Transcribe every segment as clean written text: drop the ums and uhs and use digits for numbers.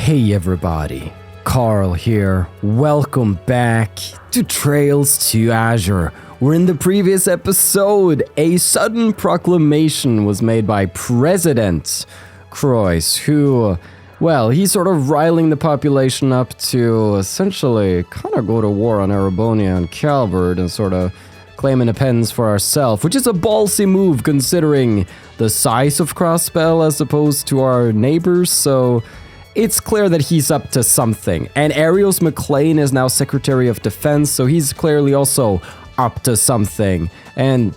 Hey everybody, Carl here. Welcome back to Trails to Azure, where in the previous episode, a sudden proclamation was made by President Crois, who, well, he's sort of riling the population up to essentially kind of go to war on Erebonia and Calvert and sort of claim independence for ourselves, which is a ballsy move considering the size of Crossbell as opposed to our neighbors, so it's clear that he's up to something. And Arios McLean is now Secretary of Defense, so he's clearly also up to something. And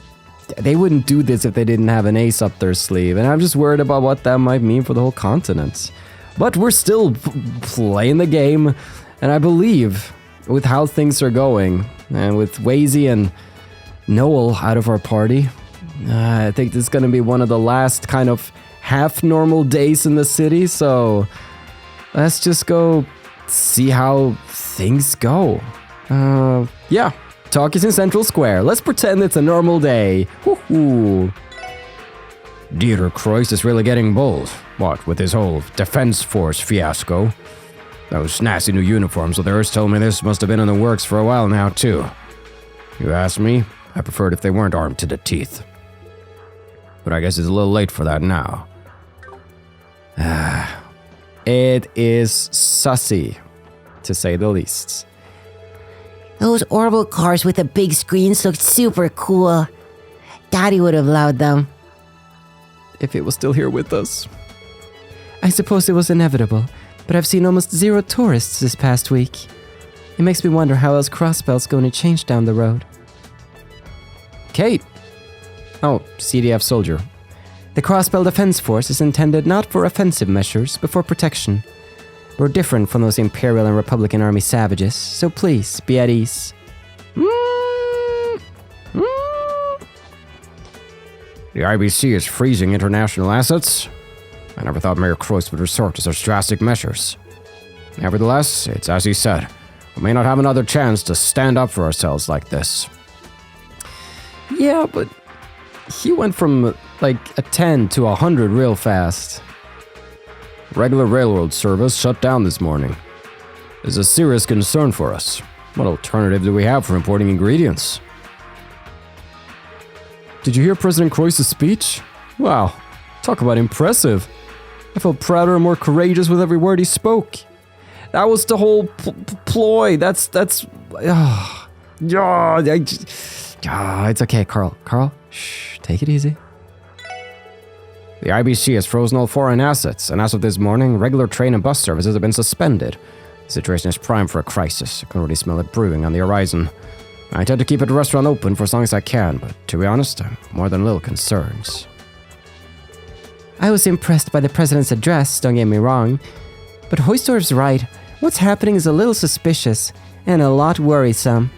they wouldn't do this if they didn't have an ace up their sleeve, and I'm just worried about what that might mean for the whole continent. But we're still playing the game, and I believe with how things are going, and with Wazy and Noel out of our party, I think this is going to be one of the last kind of half-normal days in the city, so let's just go see how things go. Yeah, talk is in Central Square. Let's pretend it's a normal day. Woohoo! Dieter Crois is really getting bold. What, with his whole Defense Force fiasco? Those nasty new uniforms of theirs told me this must have been in the works for a while now, too. You ask me, I preferred if they weren't armed to the teeth. But I guess it's a little late for that now. It is sussy, to say the least. Those orbital cars with the big screens looked super cool. Daddy would have loved them. If it was still here with us. I suppose it was inevitable, but I've seen almost zero tourists this past week. It makes me wonder how else Crossbell's going to change down the road. Kate! Oh, CDF soldier. The Crossbell Defense Force is intended not for offensive measures, but for protection. We're different from those Imperial and Republican Army savages, so please, be at ease. The IBC is freezing international assets. I never thought Mayor Crois would resort to such drastic measures. Nevertheless, it's as he said. We may not have another chance to stand up for ourselves like this. Yeah, but he went from like a 10 to 100 real fast. Regular railroad service shut down this morning. It's a serious concern for us. What alternative do we have for importing ingredients? Did you hear President Crois' speech? Wow, talk about impressive. I felt prouder and more courageous with every word he spoke. That was the whole ploy. It's okay, Carl. Carl, shh, take it easy. The IBC has frozen all foreign assets, and as of this morning, regular train and bus services have been suspended. The situation is prime for a crisis. I can already smell it brewing on the horizon. I intend to keep the restaurant open for as long as I can, but to be honest, I'm more than a little concerned. I was impressed by the president's address, don't get me wrong. But Hoystorf's right. What's happening is a little suspicious, and a lot worrisome.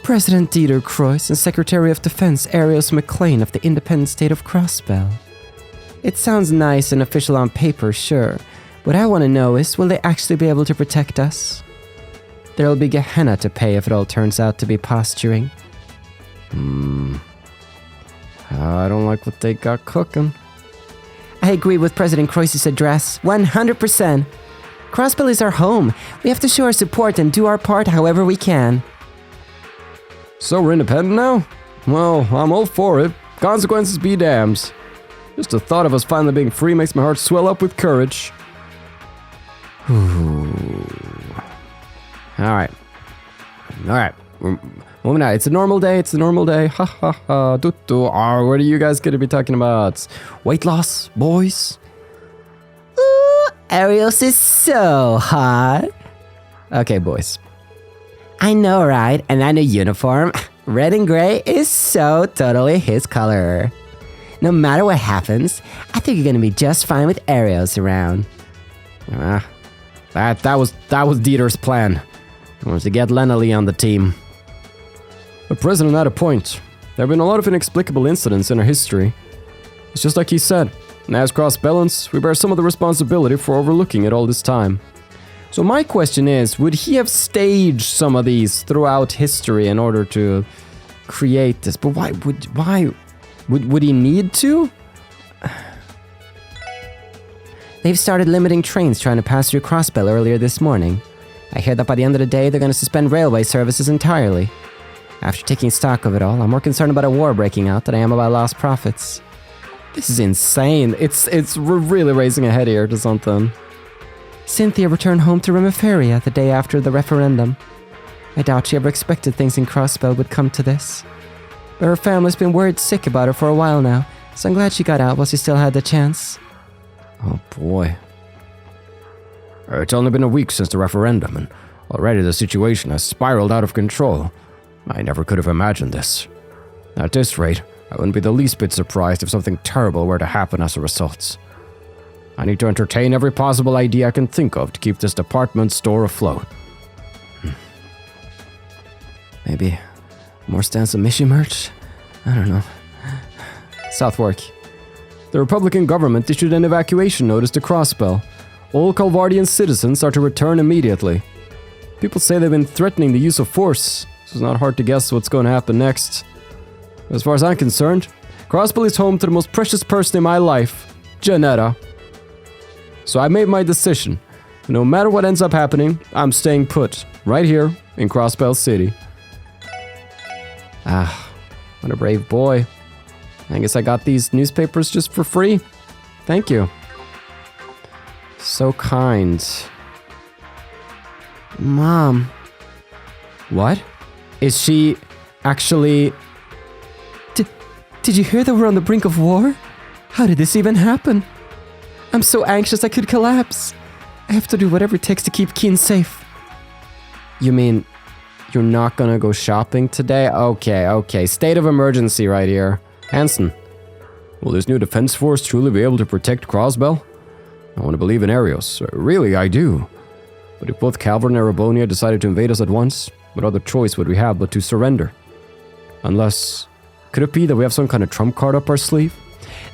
President Dieter Crois and Secretary of Defense Arios McLean of the independent state of Crossbell. It sounds nice and official on paper, sure. What I want to know is, will they actually be able to protect us? There'll be Gehenna to pay if it all turns out to be posturing. I don't like what they got cooking. I agree with President Crois' address, 100%. Crossbell is our home. We have to show our support and do our part however we can. So we're independent now? Well, I'm all for it. Consequences be damned. Just the thought of us finally being free makes my heart swell up with courage. Alright. We're moving on. It's a normal day. Ha ha ha. Oh, what are you guys going to be talking about? Weight loss, boys? Ooh, Arios is so hot. Okay, boys. I know, right? And that new uniform, red and gray, is so totally his color. No matter what happens, I think you're gonna be just fine with Arios around. That was Dieter's plan. He was to get Lennelly on the team. The president had a point. There have been a lot of inexplicable incidents in our history. It's just like he said. And as Crossbellans, we bear some of the responsibility for overlooking it all this time. So my question is, would he have staged some of these throughout history in order to create this? But why would he need to? They've started limiting trains trying to pass through Crossbell earlier this morning. I hear that by the end of the day, they're going to suspend railway services entirely. After taking stock of it all, I'm more concerned about a war breaking out than I am about lost profits. This is insane. We're really raising ahead here to something. Cynthia returned home to Remiferia the day after the referendum. I doubt she ever expected things in Crossbell would come to this. But her family's been worried sick about her for a while now, so I'm glad she got out while she still had the chance. Oh boy. It's only been a week since the referendum, and already the situation has spiraled out of control. I never could have imagined this. At this rate, I wouldn't be the least bit surprised if something terrible were to happen as a result. I need to entertain every possible idea I can think of to keep this department store afloat. Maybe more stands of Mishi merch? I don't know. Southwark. The Republican government issued an evacuation notice to Crossbell. All Calvardian citizens are to return immediately. People say they've been threatening the use of force, so it's not hard to guess what's going to happen next. As far as I'm concerned, Crossbell is home to the most precious person in my life, Janetta. So I made my decision. No matter what ends up happening, I'm staying put, right here in Crossbell City. Ah, what a brave boy. I guess I got these newspapers just for free. Thank you. So kind. Mom. What? Is she actually... Did you hear that we're on the brink of war? How did this even happen? I'm so anxious I could collapse. I have to do whatever it takes to keep Keen safe. You mean you're not gonna go shopping today? Okay. State of emergency right here. Hanson, will this new defense force truly be able to protect Crossbell? I want to believe in Arios. Really, I do. But if both Calvert and Erebonia decided to invade us at once, what other choice would we have but to surrender? Unless... could it be that we have some kind of trump card up our sleeve?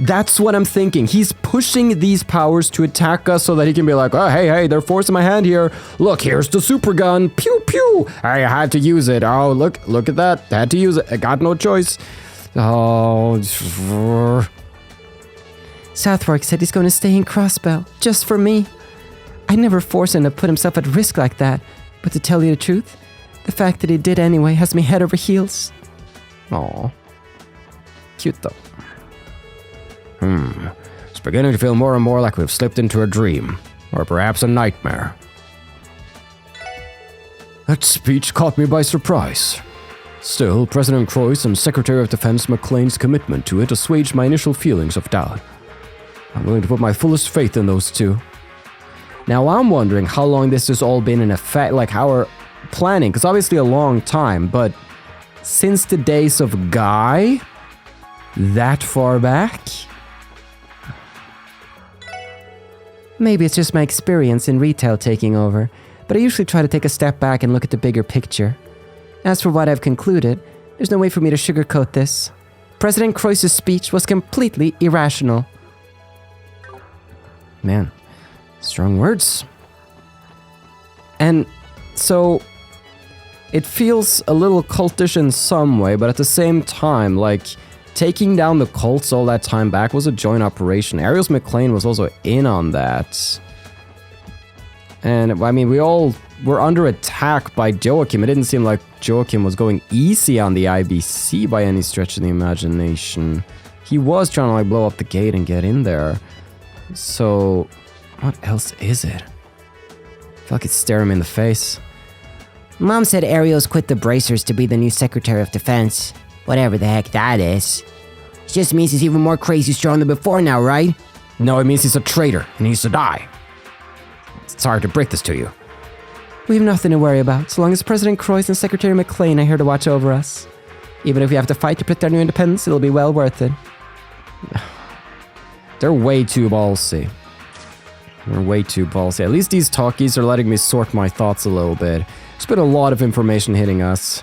That's what I'm thinking. He's pushing these powers to attack us so that he can be like, oh, hey, they're forcing my hand here. Look, here's the super gun. Pew, pew. I had to use it. Oh, look at that. Had to use it. I got no choice. Oh. Southwark said he's going to stay in Crossbell, just for me. I never forced him to put himself at risk like that, but to tell you the truth, the fact that he did anyway has me head over heels. Aw. Cute though. It's beginning to feel more and more like we've slipped into a dream, or perhaps a nightmare. That speech caught me by surprise. Still, President Crois and Secretary of Defense McLean's commitment to it assuaged my initial feelings of doubt. I'm willing to put my fullest faith in those two. Now I'm wondering how long this has all been in effect, like how we're planning, because obviously a long time, but since the days of Guy? That far back? Maybe it's just my experience in retail taking over, but I usually try to take a step back and look at the bigger picture. As for what I've concluded, there's no way for me to sugarcoat this. President Crois's speech was completely irrational. Man, strong words. And so, it feels a little cultish in some way, but at the same time, like, taking down the cults all that time back was a joint operation. Arios McLean was also in on that. And, I mean, we all were under attack by Joachim. It didn't seem like Joachim was going easy on the IBC by any stretch of the imagination. He was trying to, like, blow up the gate and get in there. So, what else is it? I feel like it's staring me in the face. Mom said Arios quit the bracers to be the new Secretary of Defense. Whatever the heck that is. It just means he's even more crazy strong than before now, right? No, it means he's a traitor and he needs to die. Sorry to break this to you. We have nothing to worry about, so long as President Crois and Secretary McLean are here to watch over us. Even if we have to fight to protect our new independence, it'll be well worth it. They're way too ballsy. At least these talkies are letting me sort my thoughts a little bit. There's been a lot of information hitting us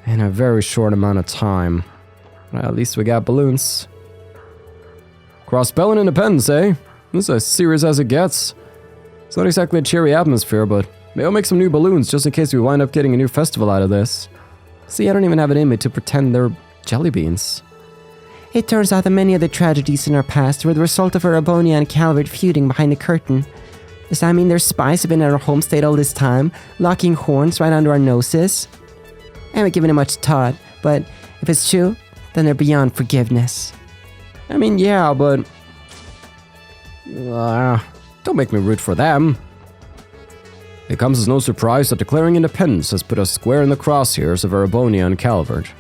in a very short amount of time. Well, at least we got balloons. Crossbell and Independence, eh? This is as serious as it gets. It's not exactly a cheery atmosphere, but maybe I'll make some new balloons just in case we wind up getting a new festival out of this. See, I don't even have it in me to pretend they're jelly beans. It turns out that many of the tragedies in our past were the result of Erabonia and Calvert feuding behind the curtain. Does that mean their spies have been in our home state all this time, locking horns right under our noses? I haven't given it much thought, but if it's true, then they're beyond forgiveness. I mean, yeah, but... don't make me root for them. It comes as no surprise that declaring independence has put us square in the crosshairs of Erabonia and Calvert.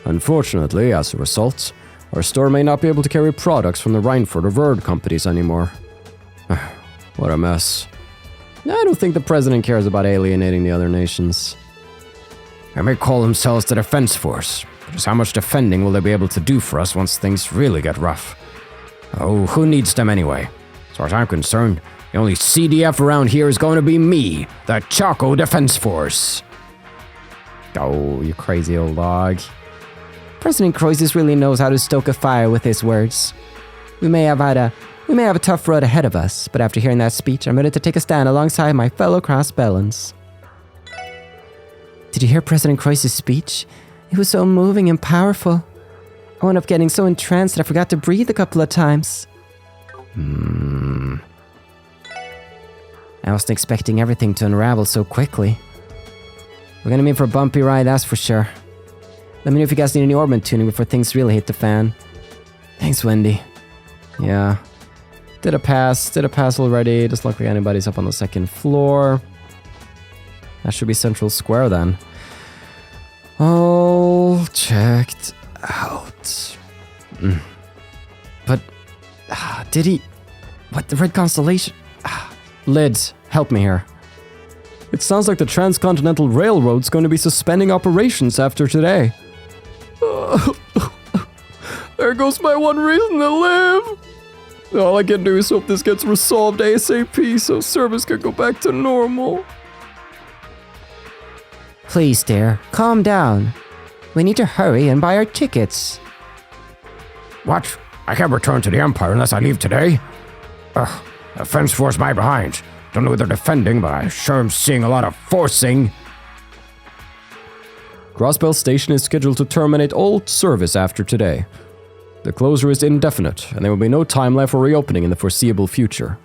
Unfortunately, as a result, our store may not be able to carry products from the Reinford or Verd companies anymore. What a mess. I don't think the president cares about alienating the other nations. They may call themselves the Defense Force, but just how much defending will they be able to do for us once things really get rough? Oh, who needs them anyway? As far as I'm concerned, the only CDF around here is going to be me, the Choco Defense Force. Oh, you crazy old dog. President Crois really knows how to stoke a fire with his words. We may have a tough road ahead of us, but after hearing that speech, I'm ready to take a stand alongside my fellow Crossbellans. Did you hear President Crois' speech? It was so moving and powerful. I wound up getting so entranced that I forgot to breathe a couple of times. I wasn't expecting everything to unravel so quickly. We're gonna meet for a bumpy ride, that's for sure. Let me know if you guys need any orbment tuning before things really hit the fan. Thanks, Wendy. Yeah. Did a pass already. Doesn't look like anybody's up on the second floor. That should be Central Square then. All checked out. But, did he... What, the Red Constellation? Lids, help me here. It sounds like the Transcontinental Railroad's going to be suspending operations after today. There goes my one reason to live. All I can do is hope this gets resolved ASAP so service can go back to normal. Please, dear, calm down. We need to hurry and buy our tickets. What? I can't return to the Empire unless I leave today? Ugh, the Defense Force by behind. Don't know what they're defending, but I sure am seeing a lot of forcing. Crossbell Station is scheduled to terminate all service after today. The closure is indefinite, and there will be no time left for reopening in the foreseeable future.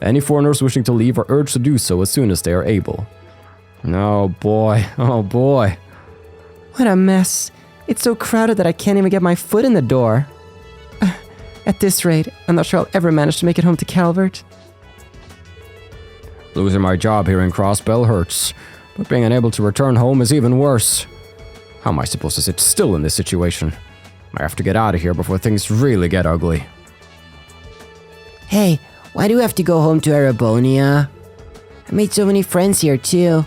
Any foreigners wishing to leave are urged to do so as soon as they are able. Oh boy. What a mess. It's so crowded that I can't even get my foot in the door. At this rate, I'm not sure I'll ever manage to make it home to Calvert. Losing my job here in Crossbell hurts, but being unable to return home is even worse. How am I supposed to sit still in this situation? I have to get out of here before things really get ugly. Hey, why do we have to go home to Erabonia? I made so many friends here too.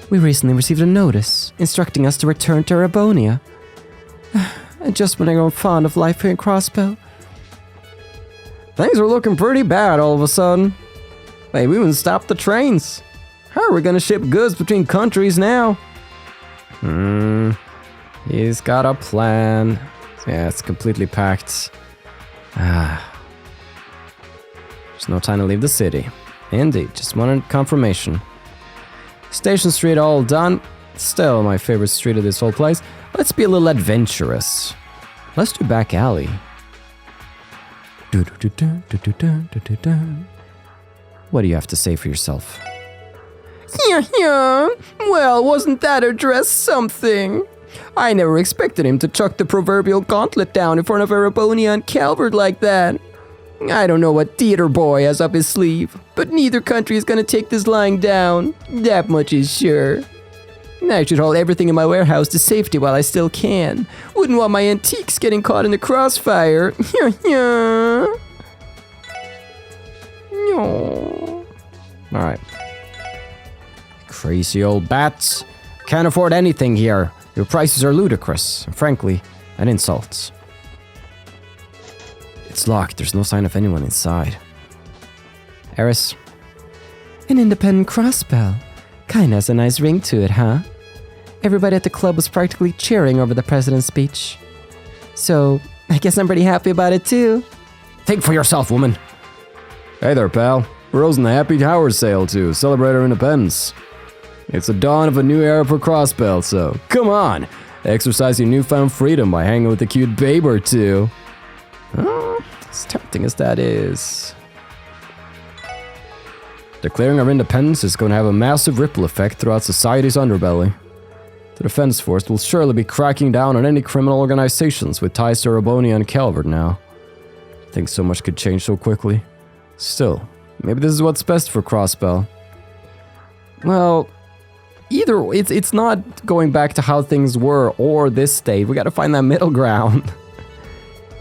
We recently received a notice instructing us to return to Erabonia. And just when I grow fond of life here in Crossbell. Things are looking pretty bad all of a sudden. Hey, we even stopped the trains. How are we gonna ship goods between countries now? He's got a plan. Yeah, it's completely packed. There's no time to leave the city. Indeed, just wanted confirmation. Station Street all done. Still my favorite street of this whole place. Let's be a little adventurous. Let's do back alley. What do you have to say for yourself? Yeah. Well, wasn't that address something? I never expected him to chuck the proverbial gauntlet down in front of Erabonia and Calvert like that. I don't know what Dieter boy has up his sleeve, but neither country is gonna take this lying down. That much is sure. I should hold everything in my warehouse to safety while I still can. Wouldn't want my antiques getting caught in the crossfire. Alright. Crazy old bats. Can't afford anything here. Your prices are ludicrous, and frankly, an insult. It's locked. There's no sign of anyone inside. Eris? An independent crossbell. Kinda has a nice ring to it, huh? Everybody at the club was practically cheering over the president's speech. So, I guess I'm pretty happy about it too. Think for yourself, woman. Hey there, pal. We're hosting the Happy Hour sale to celebrate our independence. It's the dawn of a new era for Crossbell, so come on. Exercise your newfound freedom by hanging with a cute babe or two. As tempting as that is. Declaring our independence is going to have a massive ripple effect throughout society's underbelly. The Defense Force will surely be cracking down on any criminal organizations with ties to Erebonia and Calvert now. I think so much could change so quickly. Still, maybe this is what's best for Crossbell. Well, either it's not going back to how things were or this state. We gotta find that middle ground.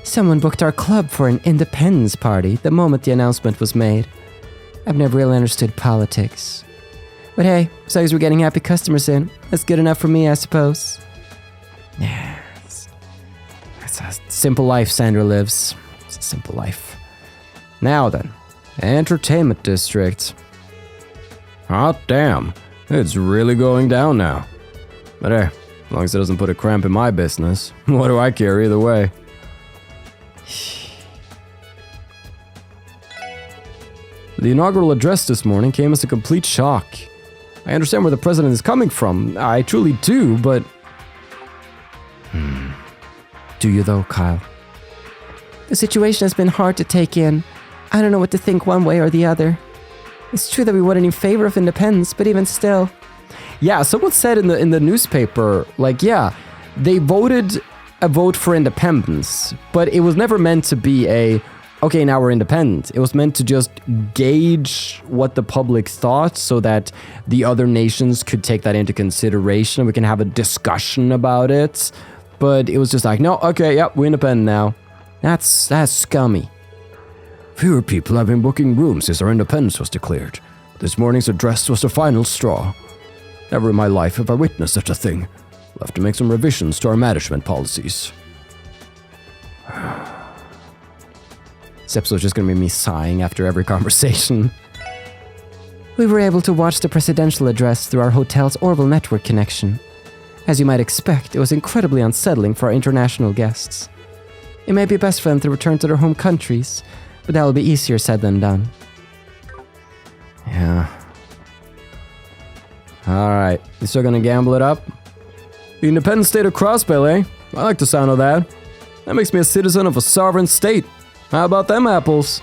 Someone booked our club for an independence party the moment the announcement was made. I've never really understood politics. But hey, as long as we're getting happy customers in, that's good enough for me, I suppose. Yeah, it's a simple life Sandra lives. It's a simple life. Now then, Entertainment District. Hot damn, it's really going down now. But hey, as long as it doesn't put a cramp in my business, what do I care either way? The inaugural address this morning came as a complete shock. I understand where the president is coming from. I truly do, but... Do you though, Kyle? The situation has been hard to take in. I don't know what to think one way or the other. It's true that we weren't in favor of independence, but even still... Yeah, someone said in the newspaper, like, yeah, they voted a vote for independence, but it was never meant to be a... Okay, now we're independent. It was meant to just gauge what the public thought so that the other nations could take that into consideration and we can have a discussion about it. But it was just like, no, okay, yep, we're independent now. That's scummy. Fewer people have been booking rooms since our independence was declared. This morning's address was the final straw. Never in my life have I witnessed such a thing. We'll have to make some revisions to our management policies. This episode's just gonna be me sighing after every conversation. We were able to watch the presidential address through our hotel's Orville network connection. As you might expect, it was incredibly unsettling for our international guests. It may be best for them to return to their home countries, but that will be easier said than done. Yeah. Alright, you still gonna gamble it up? The independent state of Crossbell, eh? I like the sound of that. That makes me a citizen of a sovereign state. How about them apples?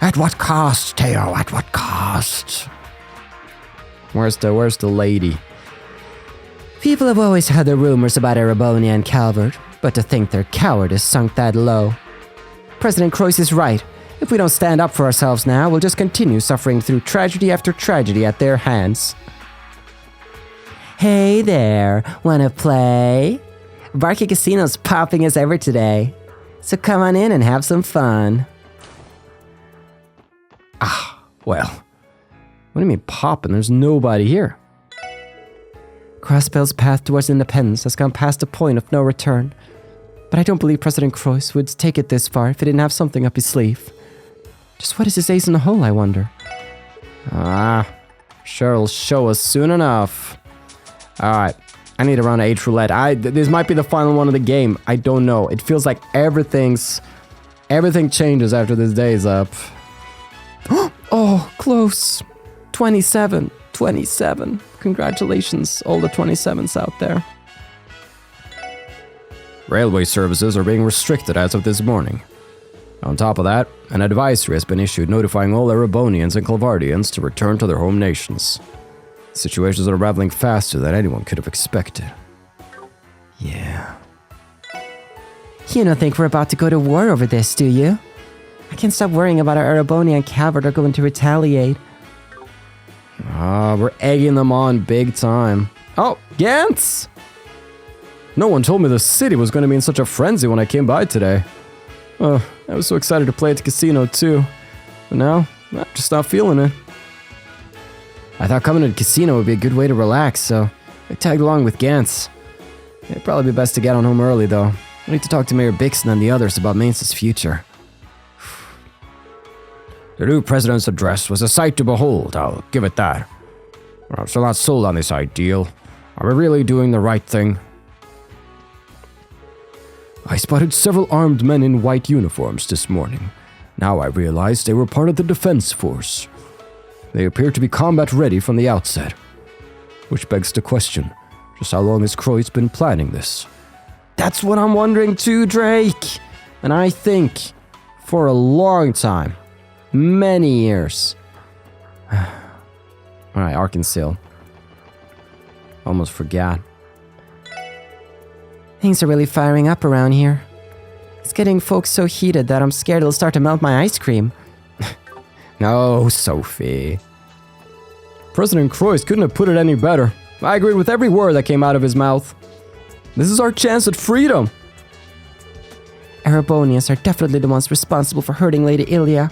At what cost, Teo? At what cost? Where's the lady? People have always had their rumors about Erebonia and Calvert, but to think their cowardice sunk that low. President Crois is right. If we don't stand up for ourselves now, we'll just continue suffering through tragedy after tragedy at their hands. Hey there, wanna play? Barky Casino's popping as ever today. So come on in and have some fun. Well, what do you mean popping? There's nobody here. Crossbell's path towards independence has gone past a point of no return. But I don't believe President Crois would take it this far if he didn't have something up his sleeve. Just what is his ace in the hole, I wonder? Sure it'll show us soon enough. Alright, I need a round of H roulette. This might be the final one of the game. I don't know. It feels like everything changes after this day is up. Oh, close. 27. Congratulations, all the 27s out there. Railway services are being restricted as of this morning. On top of that, an advisory has been issued notifying all Erebonians and Calvardians to return to their home nations. Situations are unraveling faster than anyone could have expected. Yeah. You don't think we're about to go to war over this, do you? I can't stop worrying about our Erebonia and Calvert are going to retaliate. We're egging them on big time. Oh, Gantz! No one told me the city was going to be in such a frenzy when I came by today. I was so excited to play at the casino too. But now, I'm just not feeling it. I thought coming to the casino would be a good way to relax, so I tagged along with Gantz. It'd probably be best to get on home early though. I need to talk to Mayor Bixson and the others about Mainz's future. The new president's address was a sight to behold, I'll give it that. I'm still not sold on this ideal. Are we really doing the right thing? I spotted several armed men in white uniforms this morning. Now I realize they were part of the Defense Force. They appear to be combat ready from the outset. Which begs the question, Just how long has Croix been planning this? That's what I'm wondering too, Drake. And I think for a long time. Many years. Alright, Arkansas. Almost forgot. Things are really firing up around here. It's getting folks so heated that I'm scared it'll start to melt my ice cream. No, Sophie. President Croix couldn't have put it any better. I agreed with every word that came out of his mouth. This is our chance at freedom. Erebonians are definitely the ones responsible for hurting Lady Ilya.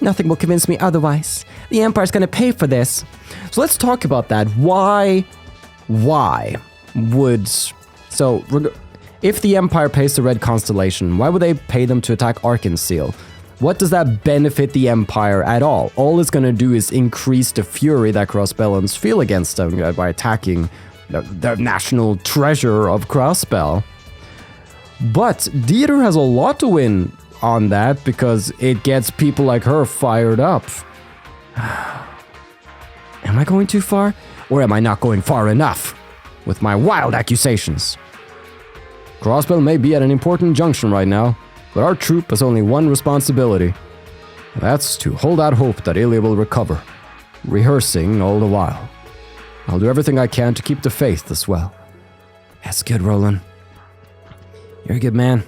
Nothing will convince me otherwise. The Empire's gonna pay for this. So let's talk about that. Why would... So, if the Empire pays the Red Constellation, why would they pay them to attack Arkansas? What does that benefit the Empire at all? All it's gonna do is increase the fury that Crossbellans feel against them by attacking the national treasure of Crossbell. But Dieter has a lot to win on that because it gets people like her fired up. Am I going too far? Or am I not going far enough with my wild accusations? Crossbell may be at an important junction right now, but our troop has only one responsibility. That's to hold out hope that Ilya will recover, rehearsing all the while. I'll do everything I can to keep the faith as well. That's good, Roland. You're a good man.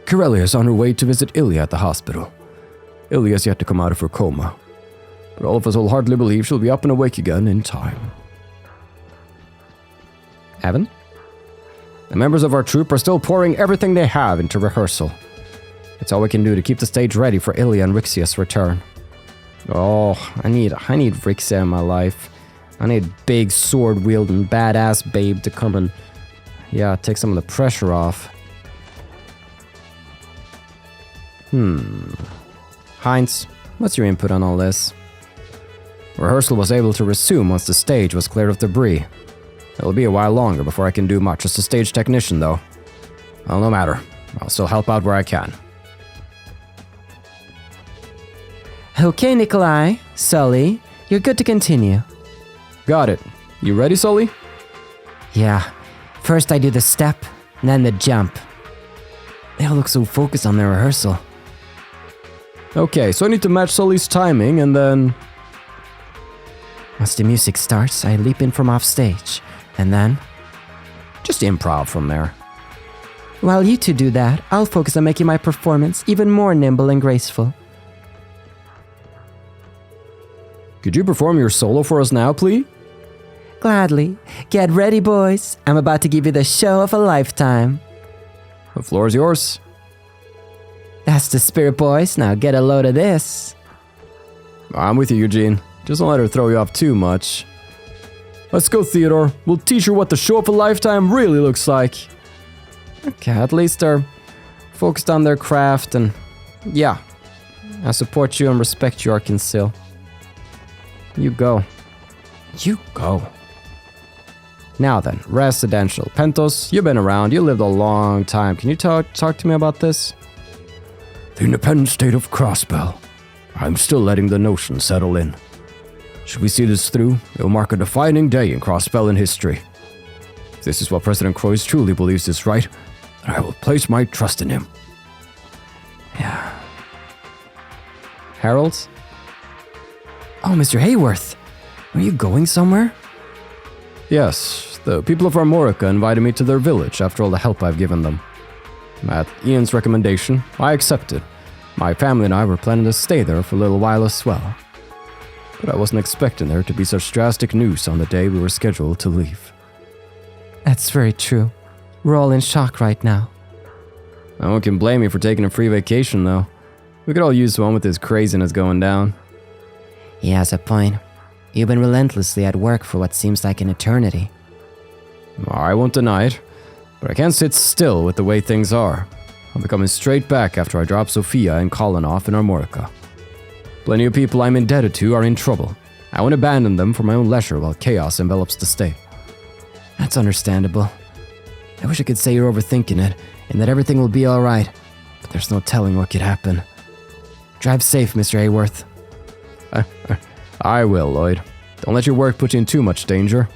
Corellia is on her way to visit Ilya at the hospital. Ilya has yet to come out of her coma, but all of us wholeheartedly believe she'll be up and awake again in time. Evan? The members of our troop are still pouring everything they have into rehearsal. It's all we can do to keep the stage ready for Ilya and Rixia's return. Oh, I need Rixia in my life. I need big sword-wielding badass babe to come and, take some of the pressure off. Heinz, what's your input on all this? Rehearsal was able to resume once the stage was cleared of debris. It'll be a while longer before I can do much as a stage technician, though. Well, no matter. I'll still help out where I can. Okay, Nikolai, Sully, you're good to continue. Got it. You ready, Sully? Yeah. First I do the step, then the jump. They all look so focused on their rehearsal. Okay, so I need to match Sully's timing and then... Once the music starts, I leap in from off stage, and then... Just improv from there. While you two do that, I'll focus on making my performance even more nimble and graceful. Could you perform your solo for us now, please? Gladly. Get ready, boys. I'm about to give you the show of a lifetime. The floor is yours. That's the spirit, boys. Now get a load of this. I'm with you, Eugene. Just don't let her throw you off too much. Let's go, Theodore. We'll teach her what the show of a lifetime really looks like. Okay, at least they're focused on their craft and... Yeah. I support you and respect you, Arkansas. You go. You go. Now then, residential. Pentos, you've been around. You lived a long time. Can you talk to me about this? The independent state of Crossbell. I'm still letting the notion settle in. Should we see this through, it will mark a defining day in Crossbellan history. If this is what President Croix truly believes is right, then I will place my trust in him. Yeah. Harold? Oh, Mr. Hayworth. Are you going somewhere? Yes, the people of Armorica invited me to their village after all the help I've given them. At Ian's recommendation, I accepted. My family and I were planning to stay there for a little while as well. But I wasn't expecting there to be such drastic news on the day we were scheduled to leave. That's very true. We're all in shock right now. No one can blame me for taking a free vacation, though. We could all use one with this craziness going down. He has a point. You've been relentlessly at work for what seems like an eternity. I won't deny it, but I can't sit still with the way things are. I'll be coming straight back after I drop Sophia and Colin off in Armorica. Plenty of people I'm indebted to are in trouble. I won't abandon them for my own leisure while chaos envelops the state. That's understandable. I wish I could say you're overthinking it, and that everything will be alright, but there's no telling what could happen. Drive safe, Mr. Hayworth. I will, Lloyd. Don't let your work put you in too much danger.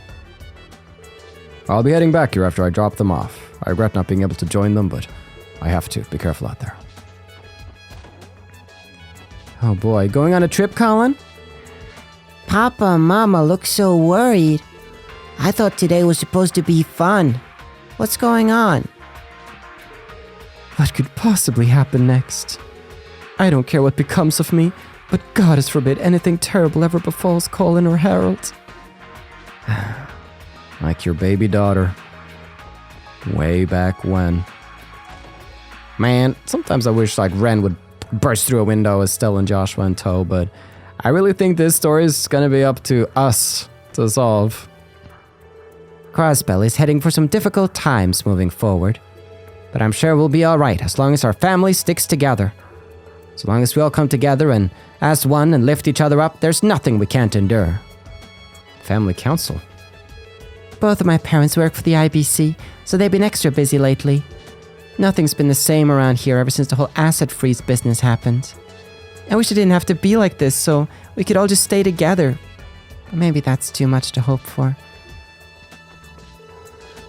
I'll be heading back here after I drop them off. I regret not being able to join them, but I have to. Be careful out there. Oh boy, going on a trip, Colin? Papa and Mama look so worried. I thought today was supposed to be fun. What's going on? What could possibly happen next? I don't care what becomes of me, but God has forbid anything terrible ever befalls Colin or Harold. Like your baby daughter. Way back when. Man, sometimes I wish like Ren would burst through a window with Stella and Joshua in tow, but I really think this story is gonna be up to us to solve. Crossbell is heading for some difficult times moving forward, but I'm sure we'll be alright as long as our family sticks together. As long as we all come together and as one and lift each other up, there's nothing we can't endure. Family council. Both of my parents work for the IBC, so they've been extra busy lately. Nothing's been the same around here ever since the whole asset freeze business happened. I wish it didn't have to be like this, so we could all just stay together. But maybe that's too much to hope for.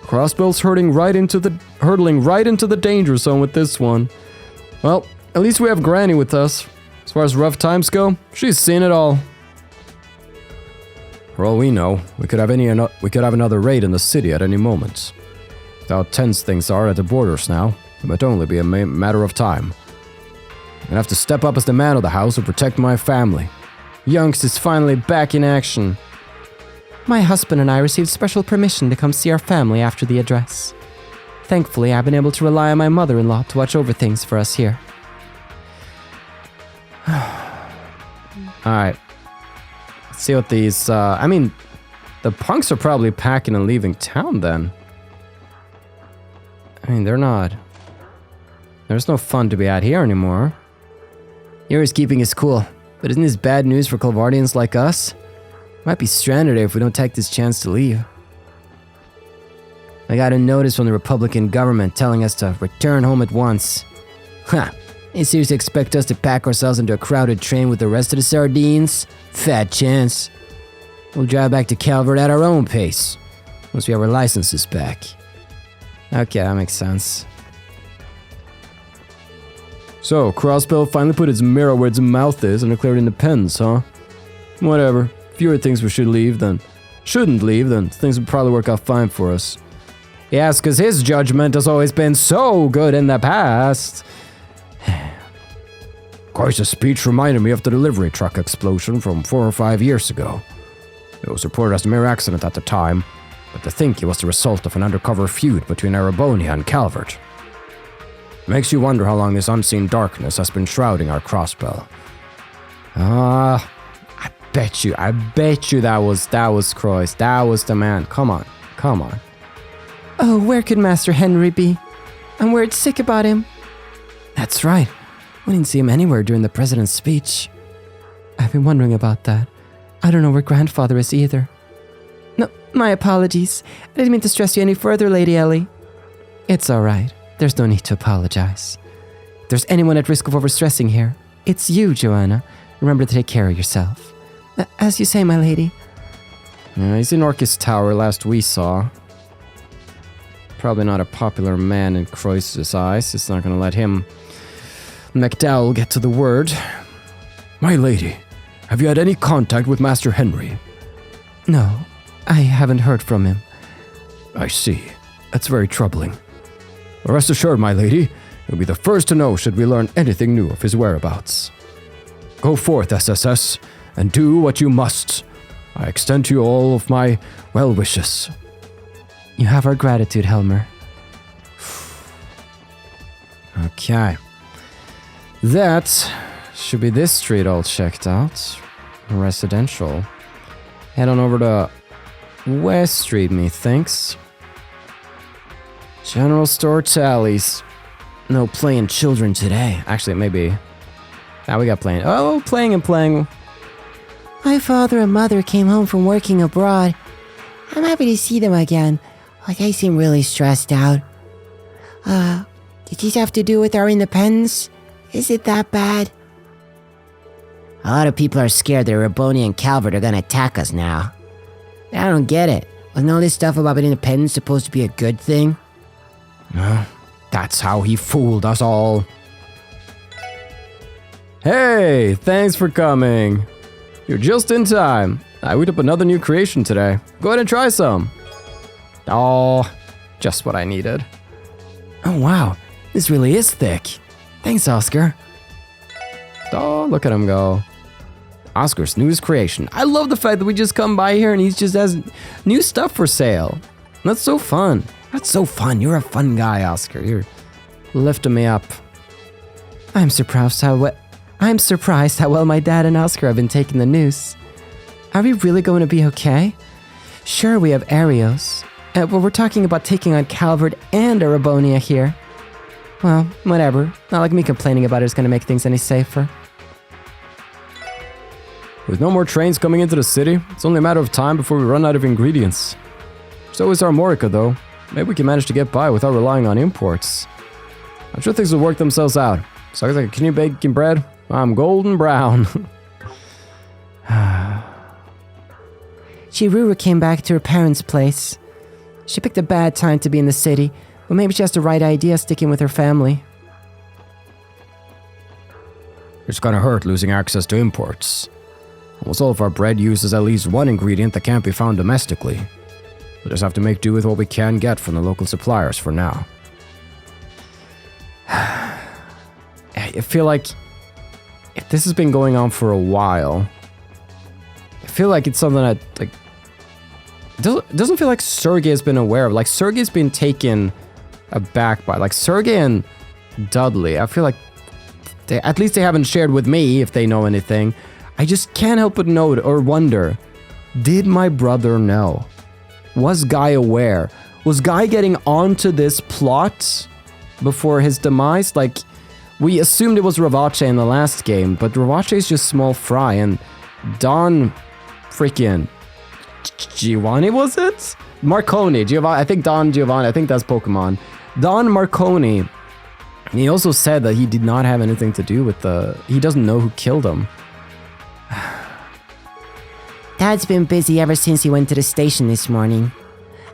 Crossbell's hurtling right into the danger zone with this one. Well, at least we have Granny with us. As far as rough times go, she's seen it all. For all we know, we could have another raid in the city at any moment. With how tense things are at the borders now, it might only be a matter of time. I'm gonna have to step up as the man of the house and protect my family. Youngst is finally back in action. My husband and I received special permission to come see our family after the address. Thankfully, I've been able to rely on my mother-in-law to watch over things for us here. Alright. Let's see what these, the punks are probably packing and leaving town then. I mean, they're not. There's no fun to be had here anymore. Yours keeping us cool, but isn't this bad news for Clevardians like us? Might be stranded here if we don't take this chance to leave. I got a notice from the Republican government telling us to return home at once. Ha! They seriously expect us to pack ourselves into a crowded train with the rest of the sardines? Fat chance. We'll drive back to Calvert at our own pace, once we have our licenses back. Okay, that makes sense. So, Crossbell finally put his mirror where its mouth is and declared independence, huh? Whatever. If you think we shouldn't leave, then things would probably work out fine for us. Yes, because his judgment has always been so good in the past. Crois' speech reminded me of the delivery truck explosion from 4 or 5 years ago. It was reported as a mere accident at the time, but to think it was the result of an undercover feud between Arabonia and Calvert. Makes you wonder how long this unseen darkness has been shrouding our Crossbell. I bet you that was Croix. That was the man. Come on. Oh, where could Master Henry be? I'm worried sick about him. That's right. We didn't see him anywhere during the president's speech. I've been wondering about that. I don't know where Grandfather is either. No, my apologies. I didn't mean to stress you any further, Lady Ellie. It's all right. There's no need to apologize. If there's anyone at risk of overstressing here, it's you, Joanna. Remember to take care of yourself. As you say, my lady. Yeah, he's in Orcus Tower last we saw. Probably not a popular man in Croix's eyes. It's not going to let him, McDowell, get to the word. My lady, have you had any contact with Master Henry? No, I haven't heard from him. I see. That's very troubling. Rest assured, my lady, you'll be the first to know should we learn anything new of his whereabouts. Go forth, SSS, and do what you must. I extend to you all of my well wishes. You have our gratitude, Helmer. Okay. That should be this street all checked out. Residential. Head on over to West Street, methinks. General store tallies. No playing children today. Actually, maybe. Now we got playing. Oh, playing and playing. My father and mother came home from working abroad. I'm happy to see them again. They seem really stressed out. Did these have to do with our independence? Is it that bad? A lot of people are scared that Rabonia and Calvert are gonna attack us now. I don't get it. Wasn't all this stuff about independence supposed to be a good thing? That's how he fooled us all. Hey, thanks for coming. You're just in time. I whipped up another new creation today. Go ahead and try some. Oh, just what I needed. Oh wow, this really is thick. Thanks, Oscar. Oh, look at him go. Oscar's newest creation. I love the fact that we just come by here and he just has new stuff for sale. That's so fun. That's so fun. You're a fun guy, Oscar. You're lifting me up. I'm surprised how well my dad and Oscar have been taking the news. Are we really going to be okay? Sure, we have Arios, but we're talking about taking on Calvert and Arabonia here. Well, whatever. Not like me complaining about it is going to make things any safer. With no more trains coming into the city, it's only a matter of time before we run out of ingredients. So is Armorica, though. Maybe we can manage to get by without relying on imports. I'm sure things will work themselves out. So I was like, can you bake bread? I'm golden brown. Chiruru came back to her parents' place. She picked a bad time to be in the city, but maybe she has the right idea sticking with her family. It's gonna hurt losing access to imports. Almost all of our bread uses at least one ingredient that can't be found domestically. We'll just have to make do with what we can get from the local suppliers for now. I feel like if this has been going on for a while, I feel like it's something that, like, it doesn't feel like Sergey has been aware of. Like, Sergey's been taken aback by, like, Sergey and Dudley. I feel like at least they haven't shared with me if they know anything. I just can't help but note or wonder, did my brother know? Was Guy aware? Was Guy getting onto this plot before his demise? Like, we assumed it was Ravache in the last game, but Ravache is just small fry, and Don freaking Giovanni, was it? Marconi, Giovanni, I think Don Giovanni, I think that's Pokemon. Don Marconi, he also said that he did not have anything to do with he doesn't know who killed him. Dad's been busy ever since he went to the station this morning.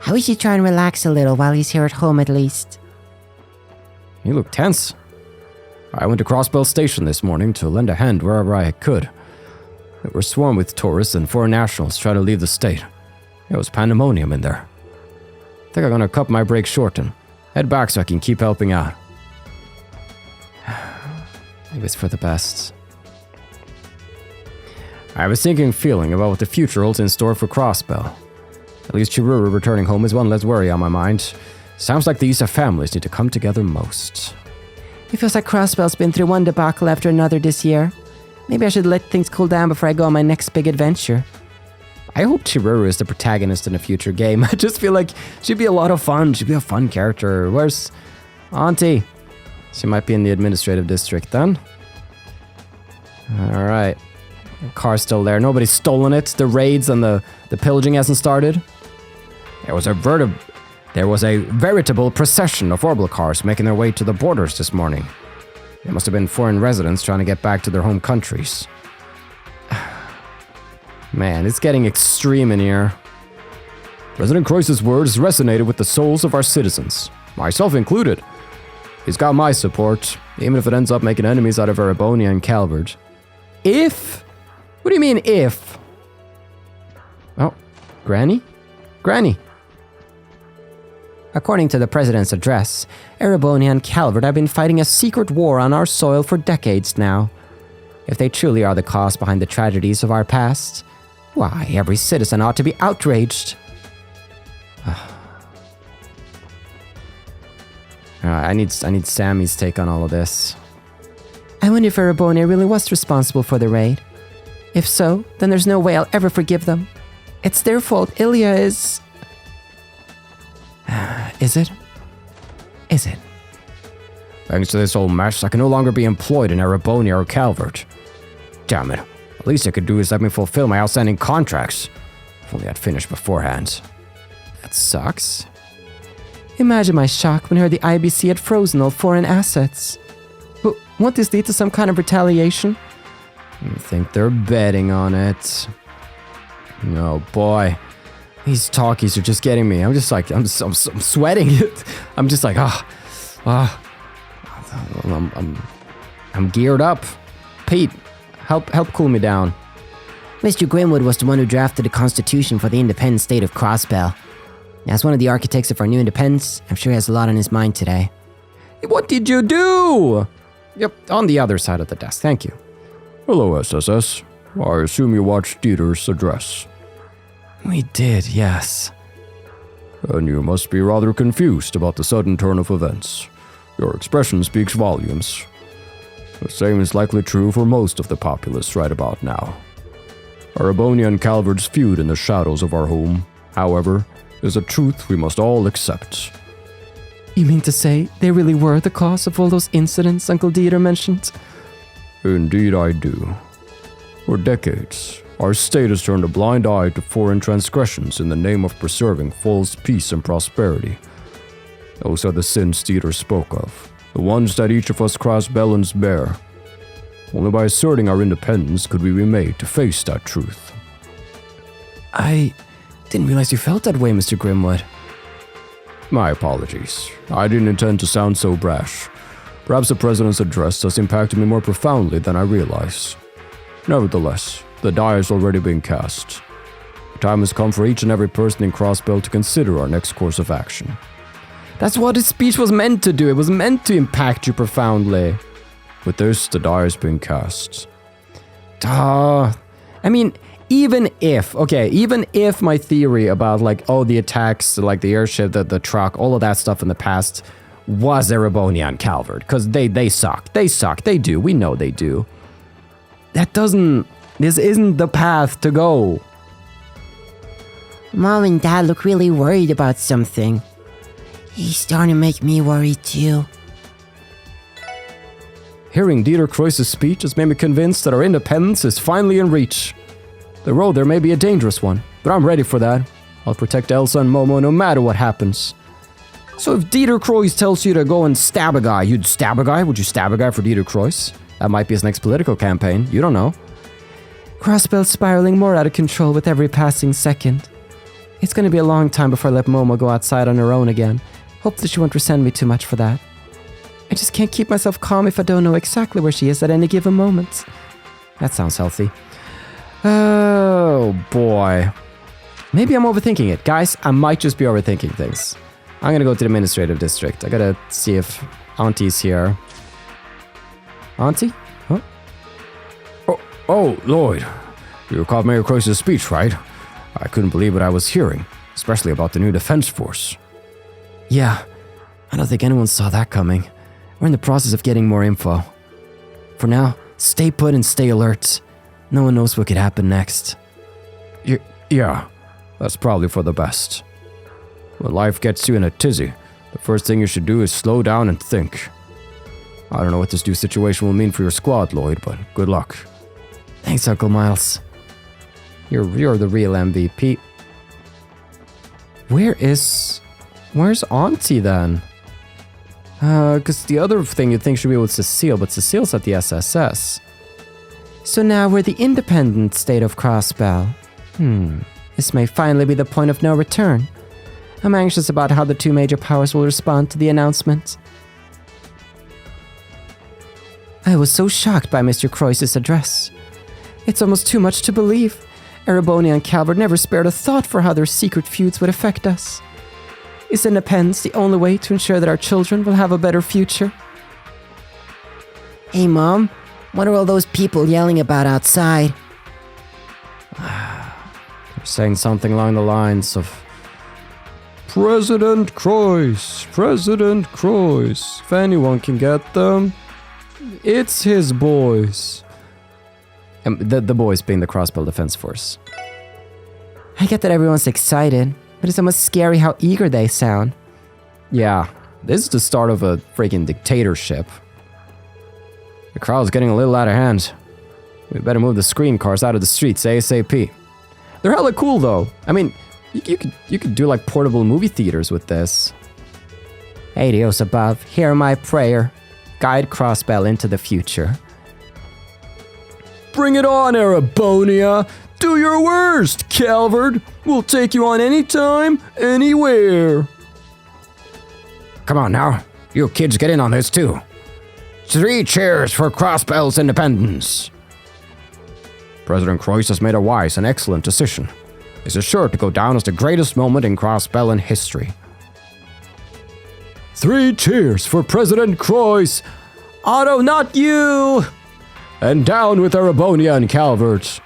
I wish he'd try and relax a little while he's here at home at least. He looked tense. I went to Crossbell Station this morning to lend a hand wherever I could. We were swarmed with tourists and foreign nationals trying to leave the state. There was pandemonium in there. I think I'm gonna cut my break short and head back so I can keep helping out. Maybe it's for the best. I have a sinking feeling about what the future holds in store for Crossbell. At least Chiruru returning home is one less worry on my mind. Sounds like the Issa families need to come together most. It feels like Crossbell's been through one debacle after another this year. Maybe I should let things cool down before I go on my next big adventure. I hope Chiruru is the protagonist in a future game. I just feel like she'd be a lot of fun. She'd be a fun character. Where's Auntie? She might be in the administrative district then. Alright. The car's still there. Nobody's stolen it. The raids and the pillaging hasn't started. There was a veritable procession of orbital cars making their way to the borders this morning. They must have been foreign residents trying to get back to their home countries. Man, it's getting extreme in here. President Crois's words resonated with the souls of our citizens, myself included. He's got my support, even if it ends up making enemies out of Arabonia and Calvert. If? What do you mean, if? Oh, Granny? Granny. According to the president's address, Arabonia and Calvert have been fighting a secret war on our soil for decades now. If they truly are the cause behind the tragedies of our past, why, every citizen ought to be outraged. I need Sammy's take on all of this. I wonder if Arabonia really was responsible for the raid. If so, then there's no way I'll ever forgive them. It's their fault Ilya is... Is it? Is it? Thanks to this whole mess, I can no longer be employed in Arabonia or Calvert. Damn it. At least I could do is let me fulfill my outstanding contracts. If only I'd finished beforehand. That sucks. Imagine my shock when I heard the IBC had frozen all foreign assets. But won't this lead to some kind of retaliation? I think they're betting on it. Oh boy. These talkies are just getting me. I'm just like, I'm sweating it. I'm just like, I'm geared up. Pete, help cool me down. Mr. Grimwood was the one who drafted the Constitution for the independent state of Crossbell. As one of the architects of our new independence, I'm sure he has a lot on his mind today. What did you do? Yep, on the other side of the desk. Thank you. Hello, SSS. I assume you watched Dieter's address. We did, yes. And you must be rather confused about the sudden turn of events. Your expression speaks volumes. The same is likely true for most of the populace right about now. Arabonia and Calvard's feud in the shadows of our home, however, is a truth we must all accept. You mean to say they really were the cause of all those incidents Uncle Dieter mentioned? Indeed I do. For decades, our state has turned a blind eye to foreign transgressions in the name of preserving false peace and prosperity. Those are the sins Dieter spoke of, the ones that each of us Crossbellans bear. Only by asserting our independence could we be made to face that truth. I didn't realize you felt that way, Mr. Grimwood. My apologies. I didn't intend to sound so brash. Perhaps the President's address has impacted me more profoundly than I realize. Nevertheless, the die has already been cast. The time has come for each and every person in Crossbell to consider our next course of action. That's what his speech was meant to do. It was meant to impact you profoundly. With this, the die has been cast. I mean, even if my theory about like, the attacks, like the airship, the truck, all of that stuff in the past was Erabonia and Calvard, because they suck. They do. We know they do. This isn't the path to go. Mom and Dad look really worried about something. He's starting to make me worry too. Hearing Dieter Crois' speech has made me convinced that our independence is finally in reach. The road there may be a dangerous one, but I'm ready for that. I'll protect Elsa and Momo no matter what happens. So if Dieter Crois tells you to go and stab a guy, you'd stab a guy? Would you stab a guy for Dieter Crois? That might be his next political campaign. You don't know. Crossbell's spiraling more out of control with every passing second. It's going to be a long time before I let Momo go outside on her own again. Hope that she won't resent me too much for that. I just can't keep myself calm if I don't know exactly where she is at any given moment. That sounds healthy. Oh, boy. Maybe I'm overthinking it. Guys, I might just be overthinking things. I'm gonna go to the administrative district. I gotta see if Auntie's here. Auntie? Huh? Oh, Lloyd. You caught Mayor Crois' speech, right? I couldn't believe what I was hearing, especially about the new defense force. Yeah, I don't think anyone saw that coming. We're in the process of getting more info. For now, stay put and stay alert. No one knows what could happen next. Yeah, that's probably for the best. When life gets you in a tizzy, the first thing you should do is slow down and think. I don't know what this new situation will mean for your squad, Lloyd, but good luck. Thanks, Uncle Miles. You're the real MVP. Where's Auntie then? Because the other thing you'd think should be with Cecile, but Cecile's at the SSS. So now we're the independent state of Crossbell. This may finally be the point of no return. I'm anxious about how the two major powers will respond to the announcement. I was so shocked by Mr. Crois' address. It's almost too much to believe. Erabonia and Calvert never spared a thought for how their secret feuds would affect us. Is independence the only way to ensure that our children will have a better future? Hey, Mom, what are all those people yelling about outside? They're saying something along the lines of, President Crois! President Crois! If anyone can get them, it's his boys. The boys being the Crossbell Defense Force. I get that everyone's excited, but it's almost scary how eager they sound. Yeah, this is the start of a freaking dictatorship. The crowd's getting a little out of hand. We better move the screen cars out of the streets ASAP. They're hella cool though. I mean, you could do like portable movie theaters with this. Hey Dios above, hear my prayer. Guide Crossbell into the future. Bring it on, Erabonia! Do your worst, Calvard! We'll take you on anytime, anywhere. Come on now, you kids get in on this too. 3 cheers for Crossbell's independence. President Crois has made a wise and excellent decision. This is sure to go down as the greatest moment in Crossbell history. 3 cheers for President Crois. Otto, not you! And down with Arabonia and Calvert.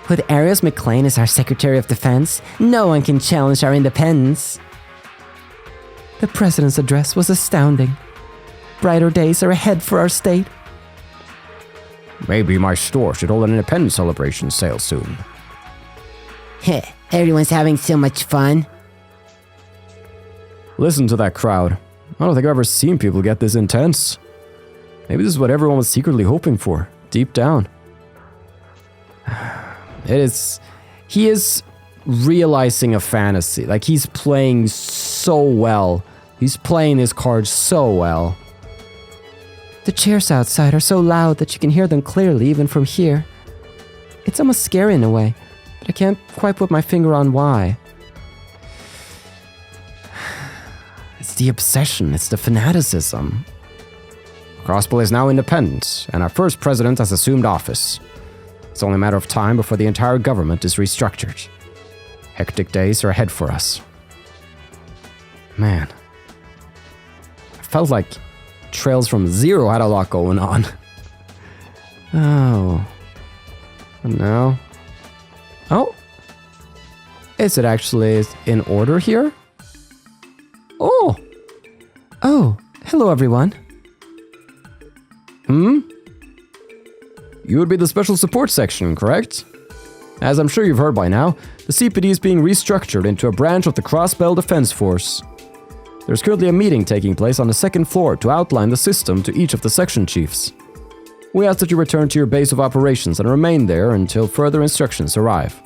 With Arios McLean as our Secretary of Defense, no one can challenge our independence. The President's address was astounding. Brighter days are ahead for our state. Maybe my store should hold an independence celebration sale soon. Heh, everyone's having so much fun. Listen to that crowd. I don't think I've ever seen people get this intense. Maybe this is what everyone was secretly hoping for, deep down. He is realizing a fantasy. Like, he's playing so well. He's playing his cards so well. The cheers outside are so loud that you can hear them clearly even from here. It's almost scary in a way, but I can't quite put my finger on why. It's the obsession, it's the fanaticism. Crossbell is now independent, and our first president has assumed office. It's only a matter of time before the entire government is restructured. Hectic days are ahead for us. Man. I felt like Trails from Zero had a lot going on. Oh. And now? Oh. Is it actually in order here? Oh. Oh, hello everyone. You would be the special support section, correct? As I'm sure you've heard by now, the CPD is being restructured into a branch of the Crossbell Defense Force. There's currently a meeting taking place on the 2nd floor to outline the system to each of the section chiefs. We ask that you return to your base of operations and remain there until further instructions arrive.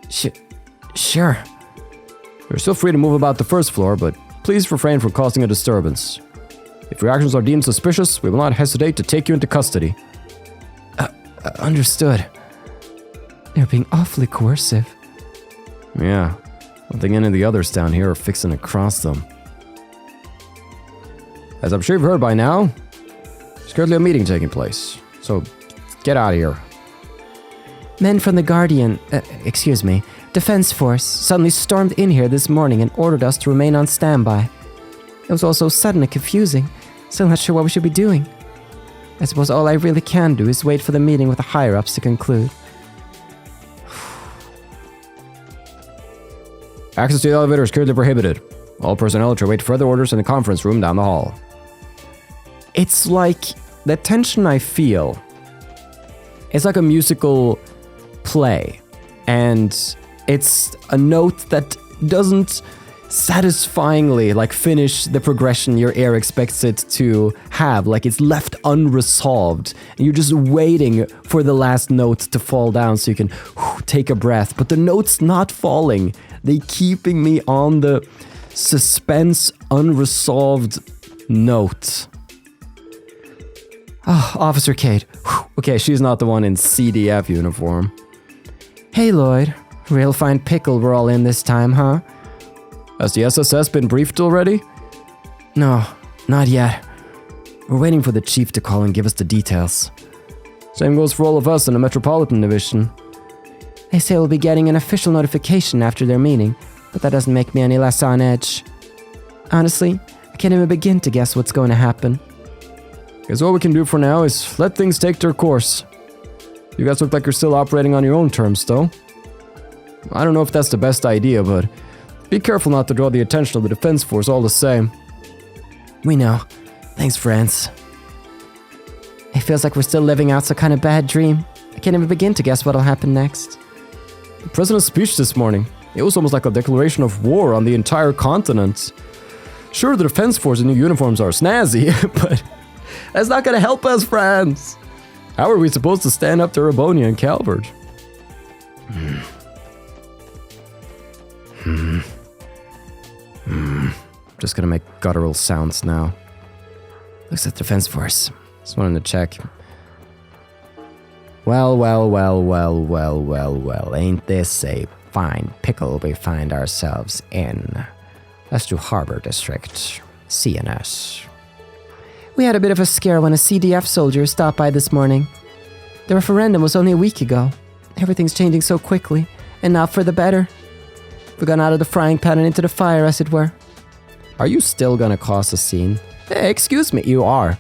Sure. You're still free to move about the 1st floor, but please refrain from causing a disturbance. If your actions are deemed suspicious, we will not hesitate to take you into custody. Understood. They're being awfully coercive. Yeah, I think any of the others down here are fixing to cross them. As I'm sure you've heard by now, there's currently a meeting taking place, so get out of here. Men from the Defense Force suddenly stormed in here this morning and ordered us to remain on standby. It was all so sudden and confusing, still not sure what we should be doing. I suppose all I really can do is wait for the meeting with the higher-ups to conclude. Access to the elevator is currently prohibited. All personnel are to await further orders in the conference room down the hall. It's like the tension I feel. It's like a musical play, and it's a note that doesn't satisfyingly finish the progression your ear expects it to have. Like, it's left unresolved and you're just waiting for the last note to fall down so you can take a breath, but the note's not falling. They keeping me on the suspense unresolved note. Officer Kate. Okay, she's not the one in CDF uniform. Hey Lloyd, real fine pickle we're all in this time, huh? Has the SSS been briefed already? No, not yet. We're waiting for the chief to call and give us the details. Same goes for all of us in the Metropolitan Division. They say we'll be getting an official notification after their meeting, but that doesn't make me any less on edge. Honestly, I can't even begin to guess what's going to happen. Guess all we can do for now is let things take their course. You guys look like you're still operating on your own terms, though. I don't know if that's the best idea, but be careful not to draw the attention of the Defense Force all the same. We know. Thanks, friends. It feels like we're still living out some kind of bad dream. I can't even begin to guess what'll happen next. The President's speech this morning, it was almost like a declaration of war on the entire continent. Sure, the Defense Force in new uniforms are snazzy, but that's not gonna help us, friends. How are we supposed to stand up to Rabonia and Calvert? Just gonna make guttural sounds now. Looks like the Defense Force. Just wanted to check. Well, ain't this a fine pickle we find ourselves in? Let's do Harbor District, CNS. We had a bit of a scare when a CDF soldier stopped by this morning. The referendum was only a week ago. Everything's changing so quickly, and not for the better. We've gone out of the frying pan and into the fire, as it were. Are you still gonna cause a scene? Hey, excuse me, you are.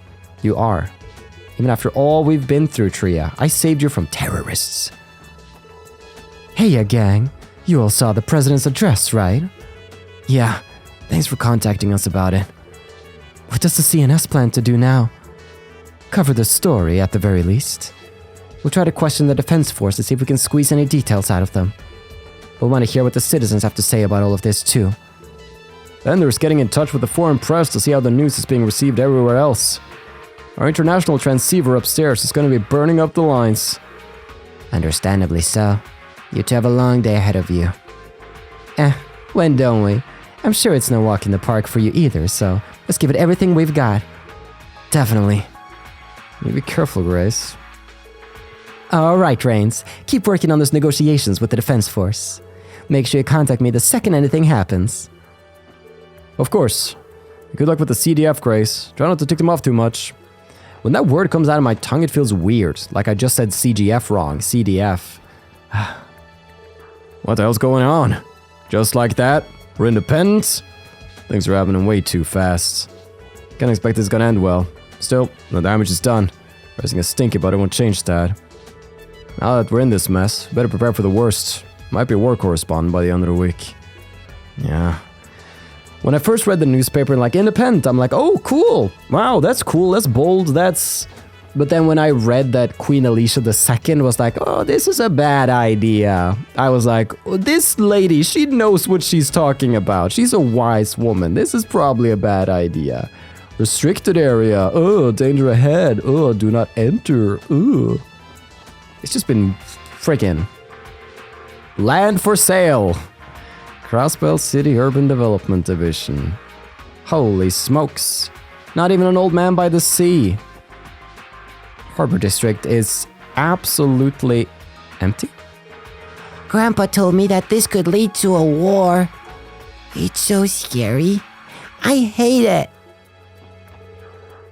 Even after all we've been through, Tria, I saved you from terrorists. Hey, gang. You all saw the president's address, right? Yeah, thanks for contacting us about it. What does the CNS plan to do now? Cover the story, at the very least. We'll try to question the Defense Force to see if we can squeeze any details out of them. We'll want to hear what the citizens have to say about all of this, too. Then there's getting in touch with the foreign press to see how the news is being received everywhere else. Our international transceiver upstairs is going to be burning up the lines. Understandably so. You two have a long day ahead of you. When don't we? I'm sure it's no walk in the park for you either, so let's give it everything we've got. Definitely. You be careful, Grace. Alright, Reigns. Keep working on those negotiations with the Defense Force. Make sure you contact me the second anything happens. Of course. Good luck with the CDF, Grace. Try not to tick them off too much. When that word comes out of my tongue, it feels weird. Like I just said CGF wrong. CDF. What the hell's going on? Just like that? We're independent? Things are happening way too fast. Can't expect this is gonna end well. Still, the damage is done. Raising a stinky, but it won't change that. Now that we're in this mess, better prepare for the worst. Might be a war correspondent by the end of the week. Yeah. When I first read the newspaper and like independent, I'm like, oh, cool. Wow, that's cool. That's bold. That's... But then when I read that Queen Alicia II was like, oh, this is a bad idea. I was like, oh, this lady, she knows what she's talking about. She's a wise woman. This is probably a bad idea. Restricted area. Oh, danger ahead. Oh, do not enter. Oh. It's just been friggin' land for sale. Crossbell City Urban Development Division. Holy smokes. Not even an old man by the sea. Harbor District is absolutely empty. Grandpa told me that this could lead to a war. It's so scary. I hate it.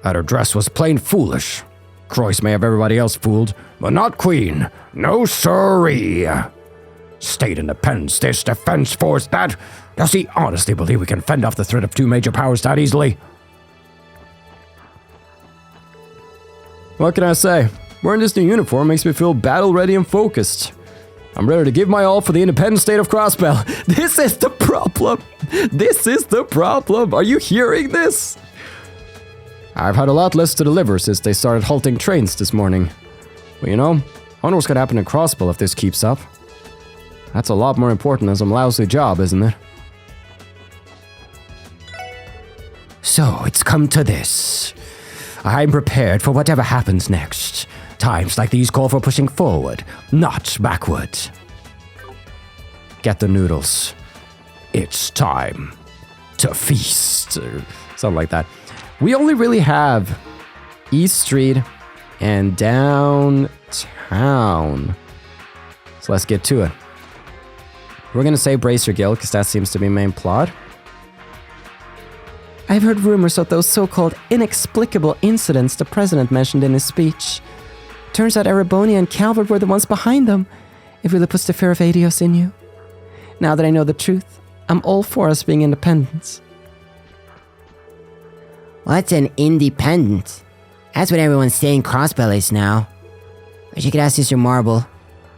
That her dress was plain foolish. Crois may have everybody else fooled, but not Queen. No siree. State independence, this defense force, that. Does he honestly believe we can fend off the threat of two major powers that easily? What can I say? Wearing this new uniform makes me feel battle-ready and focused. I'm ready to give my all for the independent state of Crossbell. This is the problem. This is the problem. Are you hearing this? I've had a lot less to deliver since they started halting trains this morning. But you know, I wonder what's gonna happen in Crossbell if this keeps up. That's a lot more important than some lousy job, isn't it? So, it's come to this. I'm prepared for whatever happens next. Times like these call for pushing forward, not backward. Get the noodles. It's time to feast. Or something like that. We only really have East Street and downtown. So let's get to it. We're gonna say brace your guild because that seems to be main plot. I've heard rumors of those so-called inexplicable incidents the president mentioned in his speech. Turns out Erebonia and Calvert were the ones behind them. It really puts the fear of Adios in you. Now that I know the truth, I'm all for us being independent. What's an independent? That's what everyone's saying Crossbell is now. Or you could ask Sister Marble.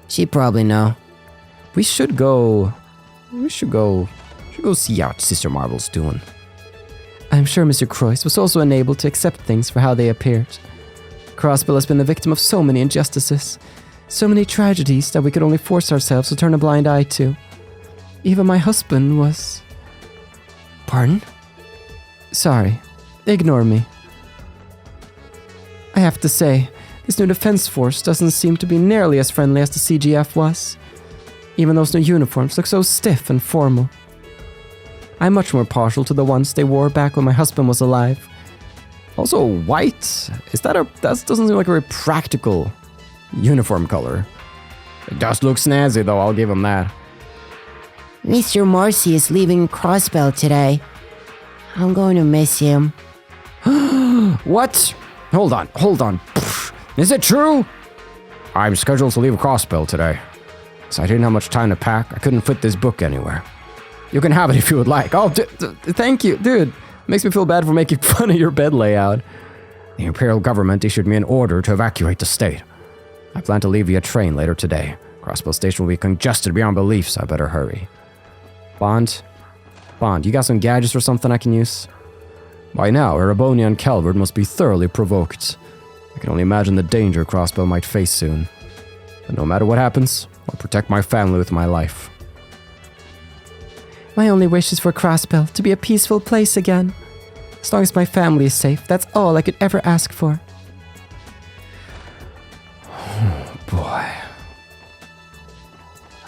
She'd probably know. We should go see how Sister Marble's doing. I'm sure Mr. Crois was also unable to accept things for how they appeared. Crossbell has been the victim of so many injustices, so many tragedies that we could only force ourselves to turn a blind eye to. Even my husband was... Pardon? Sorry. Ignore me. I have to say, this new defense force doesn't seem to be nearly as friendly as the CGF was. Even those new uniforms look so stiff and formal. I'm much more partial to the ones they wore back when my husband was alive. Also, white? That doesn't seem like a very practical uniform color. It does look snazzy though, I'll give him that. Mr. Marcy is leaving Crossbell today. I'm going to miss him. What? Hold on. Pfft. Is it true? I'm scheduled to leave Crossbell today. So I didn't have much time to pack. I couldn't fit this book anywhere. You can have it if you would like. Oh, thank you, dude. Makes me feel bad for making fun of your bed layout. The Imperial government issued me an order to evacuate the state. I plan to leave via train later today. Crossbell Station will be congested beyond belief, so I better hurry. Bond, you got some gadgets or something I can use? By now, Erebonia and Calvert must be thoroughly provoked. I can only imagine the danger Crossbell might face soon. But no matter what happens, I'll protect my family with my life. My only wish is for Crossbell to be a peaceful place again. As long as my family is safe, that's all I could ever ask for. Boy.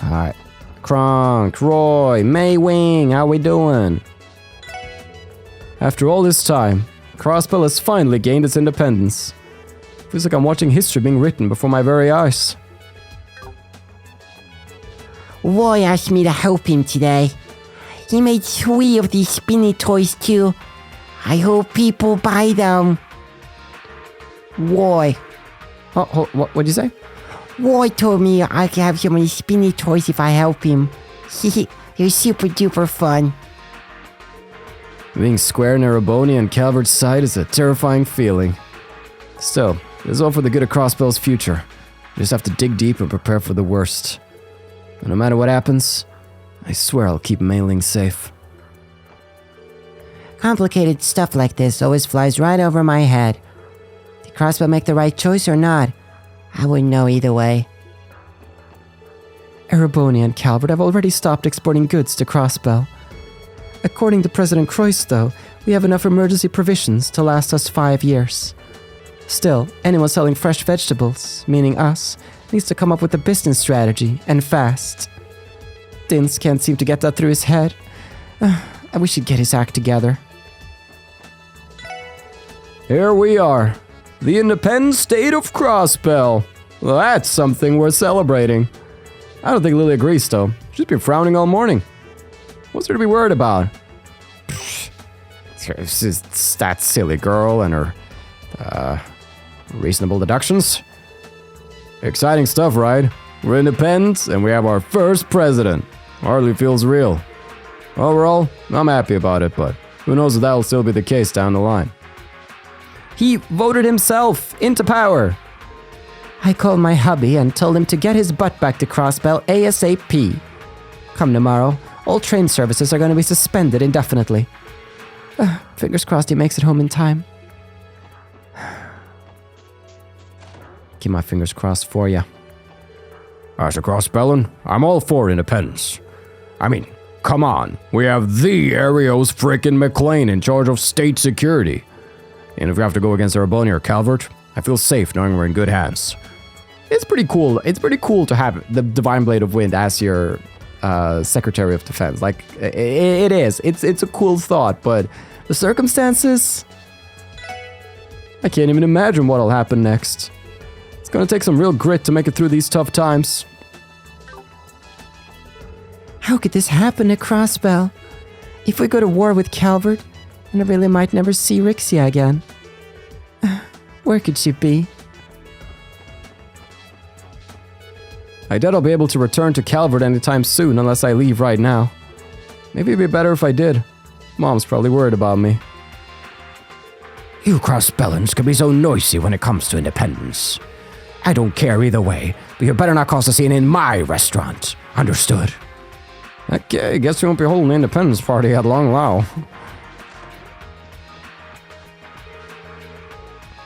Alright. Kronk, Roy, Maywing, how we doing? After all this time, Crossbell has finally gained its independence. Feels like I'm watching history being written before my very eyes. Roy asked me to help him today. He made 3 of these spinny toys too. I hope people buy them. Roy. Oh, what'd you say? Roy told me I could have so many spinny toys if I help him. They're super duper fun. Being square in Erebonia and Calvert's side is a terrifying feeling. Still, it is all for the good of Crossbell's future. You just have to dig deep and prepare for the worst. And no matter what happens, I swear I'll keep Mei-Ling safe. Complicated stuff like this always flies right over my head. Did Crossbell make the right choice or not? I wouldn't know either way. Erebonia and Calvert have already stopped exporting goods to Crossbell. According to President Crois, though, we have enough emergency provisions to last us 5 years. Still, anyone selling fresh vegetables, meaning us, needs to come up with a business strategy, and fast. Dins can't seem to get that through his head. I wish he'd get his act together. Here we are, the independent state of Crossbell. Well, that's something worth celebrating. I don't think Lily agrees, though. She's been frowning all morning. What's there to be worried about? It's just that silly girl and her, reasonable deductions. Exciting stuff, right? We're independent, and we have our first president. Hardly feels real. Overall, I'm happy about it, but who knows if that'll still be the case down the line. He voted himself into power. I called my hubby and told him to get his butt back to Crossbell ASAP. Come tomorrow, all train services are going to be suspended indefinitely. Fingers crossed he makes it home in time. Keep my fingers crossed for you. As a Crossbellan, I'm all for independence. I mean, come on, we have the Arios frickin' McLean in charge of state security. And if we have to go against Erebonia or Calvert, I feel safe knowing we're in good hands. It's pretty cool. It's pretty cool to have the Divine Blade of Wind as your Secretary of Defense. Like, it is. It's a cool thought, but the circumstances, I can't even imagine what'll happen next. It's gonna take some real grit to make it through these tough times. How could this happen at Crossbell? If we go to war with Calvert, then I really might never see Rixia again. Where could she be? I doubt I'll be able to return to Calvert anytime soon unless I leave right now. Maybe it'd be better if I did. Mom's probably worried about me. You Crossbellans can be so noisy when it comes to independence. I don't care either way, but you better not cause a scene in my restaurant. Understood? Okay, guess we won't be holding the independence party at Long Lao.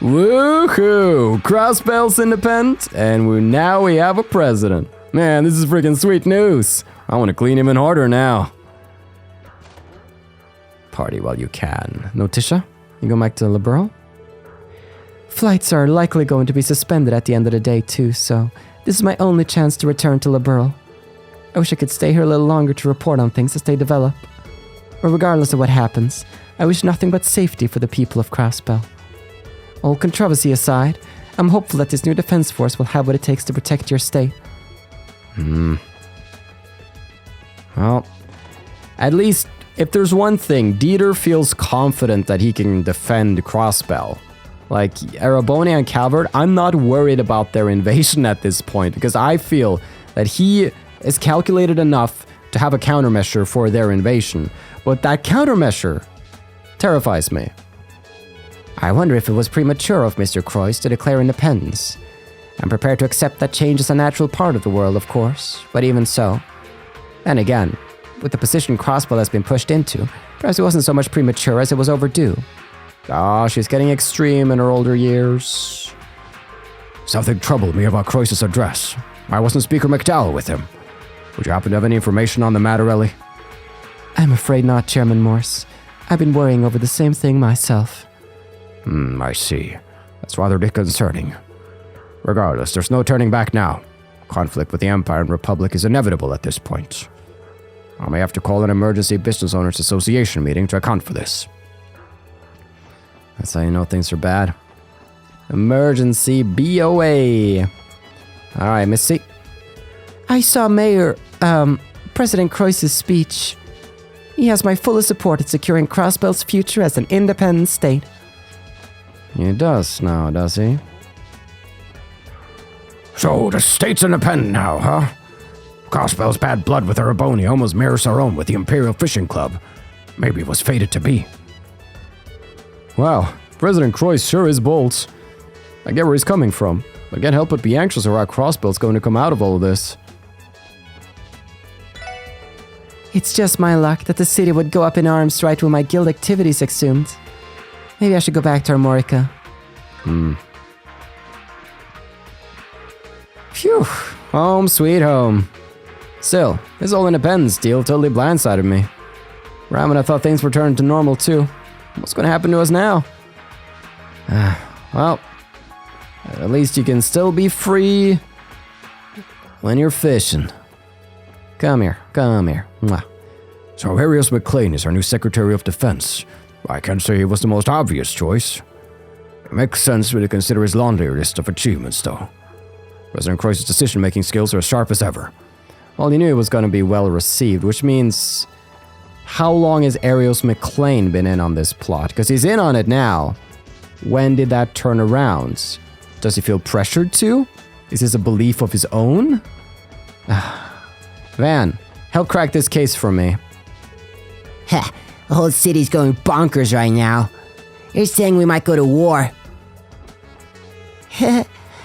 Woohoo! Crossbell's independent, and now we have a president. Man, this is freaking sweet news. I want to clean him in harder now. Party while you can. No, Tisha? You go back to Liberal? Flights are likely going to be suspended at the end of the day too, so this is my only chance to return to Liberal. I wish I could stay here a little longer to report on things as they develop. But regardless of what happens, I wish nothing but safety for the people of Crossbell. All controversy aside, I'm hopeful that this new defense force will have what it takes to protect your state. Well, at least, if there's one thing, Dieter feels confident that he can defend Crossbell. Like, Ereboni and Calvert, I'm not worried about their invasion at this point, because I feel that he is calculated enough to have a countermeasure for their invasion. But that countermeasure terrifies me. I wonder if it was premature of Mr. Crois to declare independence. I'm prepared to accept that change is a natural part of the world, of course, but even so. And again, with the position Crossbell has been pushed into, perhaps it wasn't so much premature as it was overdue. She's getting extreme in her older years. Something troubled me about Crois's address. Why wasn't Speaker McDowell with him? Would you happen to have any information on the matter, Ellie? I'm afraid not, Chairman Morse. I've been worrying over the same thing myself. I see. That's rather disconcerting. Regardless, there's no turning back now. Conflict with the Empire and Republic is inevitable at this point. I may have to call an emergency business owners association meeting to account for this. That's how you know things are bad. Emergency BOA. Alright, Miss C. I saw President Crois's speech. He has my fullest support in securing Crossbell's future as an independent state. He does now, does he? So, the state's independent now, huh? Crossbell's bad blood with Ereboni almost mirrors our own with the Imperial Fishing Club. Maybe it was fated to be. Wow, President Crois sure is bold. I get where he's coming from. I can't help but be anxious about how Crossbell's going to come out of all of this. It's just my luck that the city would go up in arms right when my guild activities exhumed. Maybe I should go back to Armorica. Phew, home sweet home. Still, this whole independence deal totally blindsided me. Ramen, I thought things were turning to normal too. What's going to happen to us now? Well, at least you can still be free when you're fishing. Come here. Mwah. So Arius McLean is our new Secretary of Defense. I can't say he was the most obvious choice. It makes sense when you consider his laundry list of achievements, though. President Crois's decision-making skills are as sharp as ever. Well, you knew it was going to be well received, which means... How long has Arius McLean been in on this plot? Because he's in on it now. When did that turn around? Does he feel pressured to? Is this a belief of his own? Van, help crack this case for me. Heh, the whole city's going bonkers right now. You're saying we might go to war.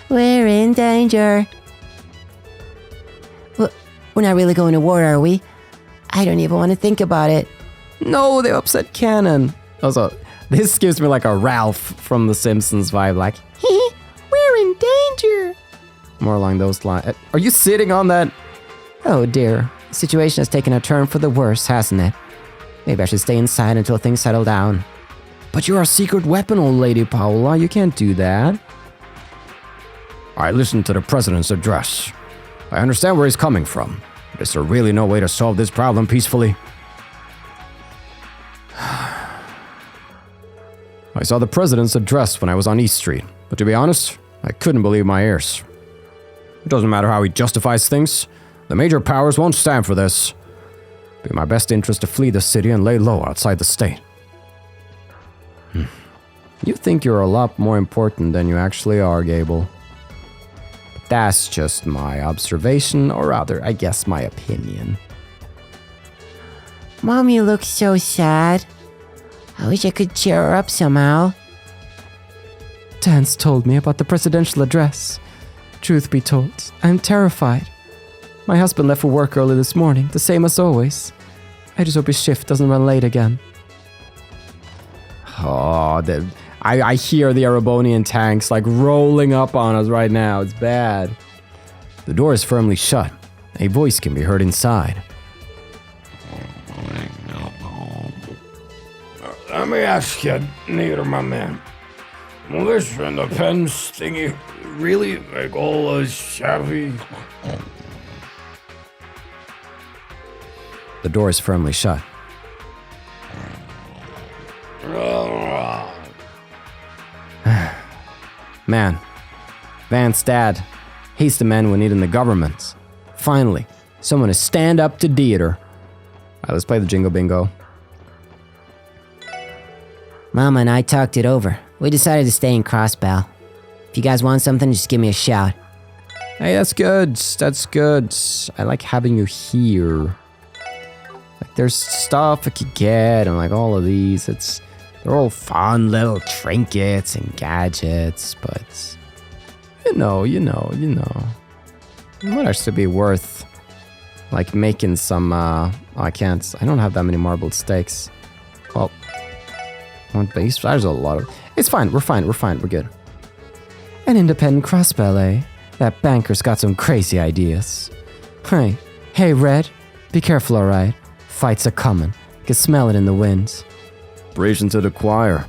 We're in danger. We're not really going to war, are we? I don't even want to think about it. No, they upset Cannon. Also, this gives me like a Ralph from The Simpsons vibe, like, We're in danger. more along those lines. Are you sitting on that? Oh dear, the situation has taken a turn for the worse, hasn't it? Maybe I should stay inside until things settle down. But you're a secret weapon, old lady Paola. You can't do that. I listened to the President's address. I understand where he's coming from. But is there really no way to solve this problem peacefully? I saw the President's address when I was on East Street, but to be honest, I couldn't believe my ears. It doesn't matter how he justifies things. The major powers won't stand for this. It'd be in my best interest to flee the city and lay low outside the state. You think you're a lot more important than you actually are, Gable. But that's just my observation, or rather, I guess my opinion. Mommy looks so sad. I wish I could cheer her up somehow. Dance told me about the presidential address. Truth be told, I'm terrified. My husband left for work early this morning, the same as always. I just hope his shift doesn't run late again. Oh, I hear the Erebonian tanks like rolling up on us right now. It's bad. The door is firmly shut. A voice can be heard inside. Let me ask you, Nihon, my man. Will this independence thingy really make all us happy? The door is firmly shut. Uh, Man, Van's dad. He's the man we need in the government. Finally, someone to stand up to Dieter. Alright, let's play the Jingle Bingo. Mama and I talked it over. We decided to stay in Crossbell. If you guys want something, just give me a shout. Hey, that's good. That's good. I like having you here. Like, there's stuff I could get and like all of these. They're all fun little trinkets and gadgets, but you know. It might actually be worth like making some, I don't have that many marbled steaks. Well, one base, there's a lot of, it's fine, we're good. An independent Crossbell, eh? That banker's got some crazy ideas. Hey, Red, be careful, alright? Fights are coming. Can smell it in the winds. Preaching to the choir.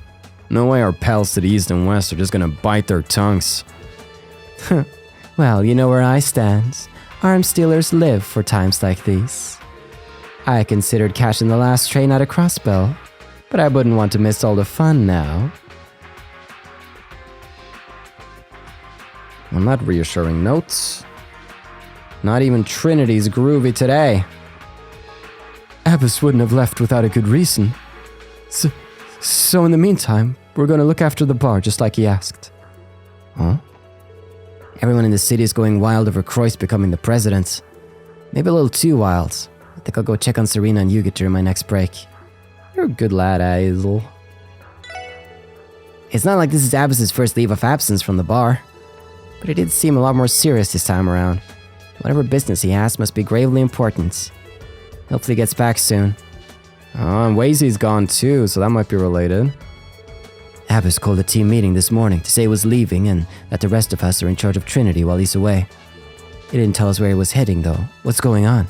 No way our pals to the east and west are just gonna bite their tongues. Well, you know where I stand. Arms dealers live for times like these. I considered catching the last train out of Crossbell, but I wouldn't want to miss all the fun now. I'm not reassuring notes. Not even Trinity's groovy today. Abbas wouldn't have left without a good reason. So in the meantime, we're gonna look after the bar just like he asked. Huh? Everyone in the city is going wild over Crois becoming the president. Maybe a little too wild. I think I'll go check on Serena and Yuga during my next break. You're a good lad, Hazel. It's not like this is Abbas's first leave of absence from the bar. But it did seem a lot more serious this time around. Whatever business he has must be gravely important. Hopefully he gets back soon. Oh, and Wazy's gone too, so that might be related. Abbas called a team meeting this morning to say he was leaving and that the rest of us are in charge of Trinity while he's away. He didn't tell us where he was heading though. What's going on?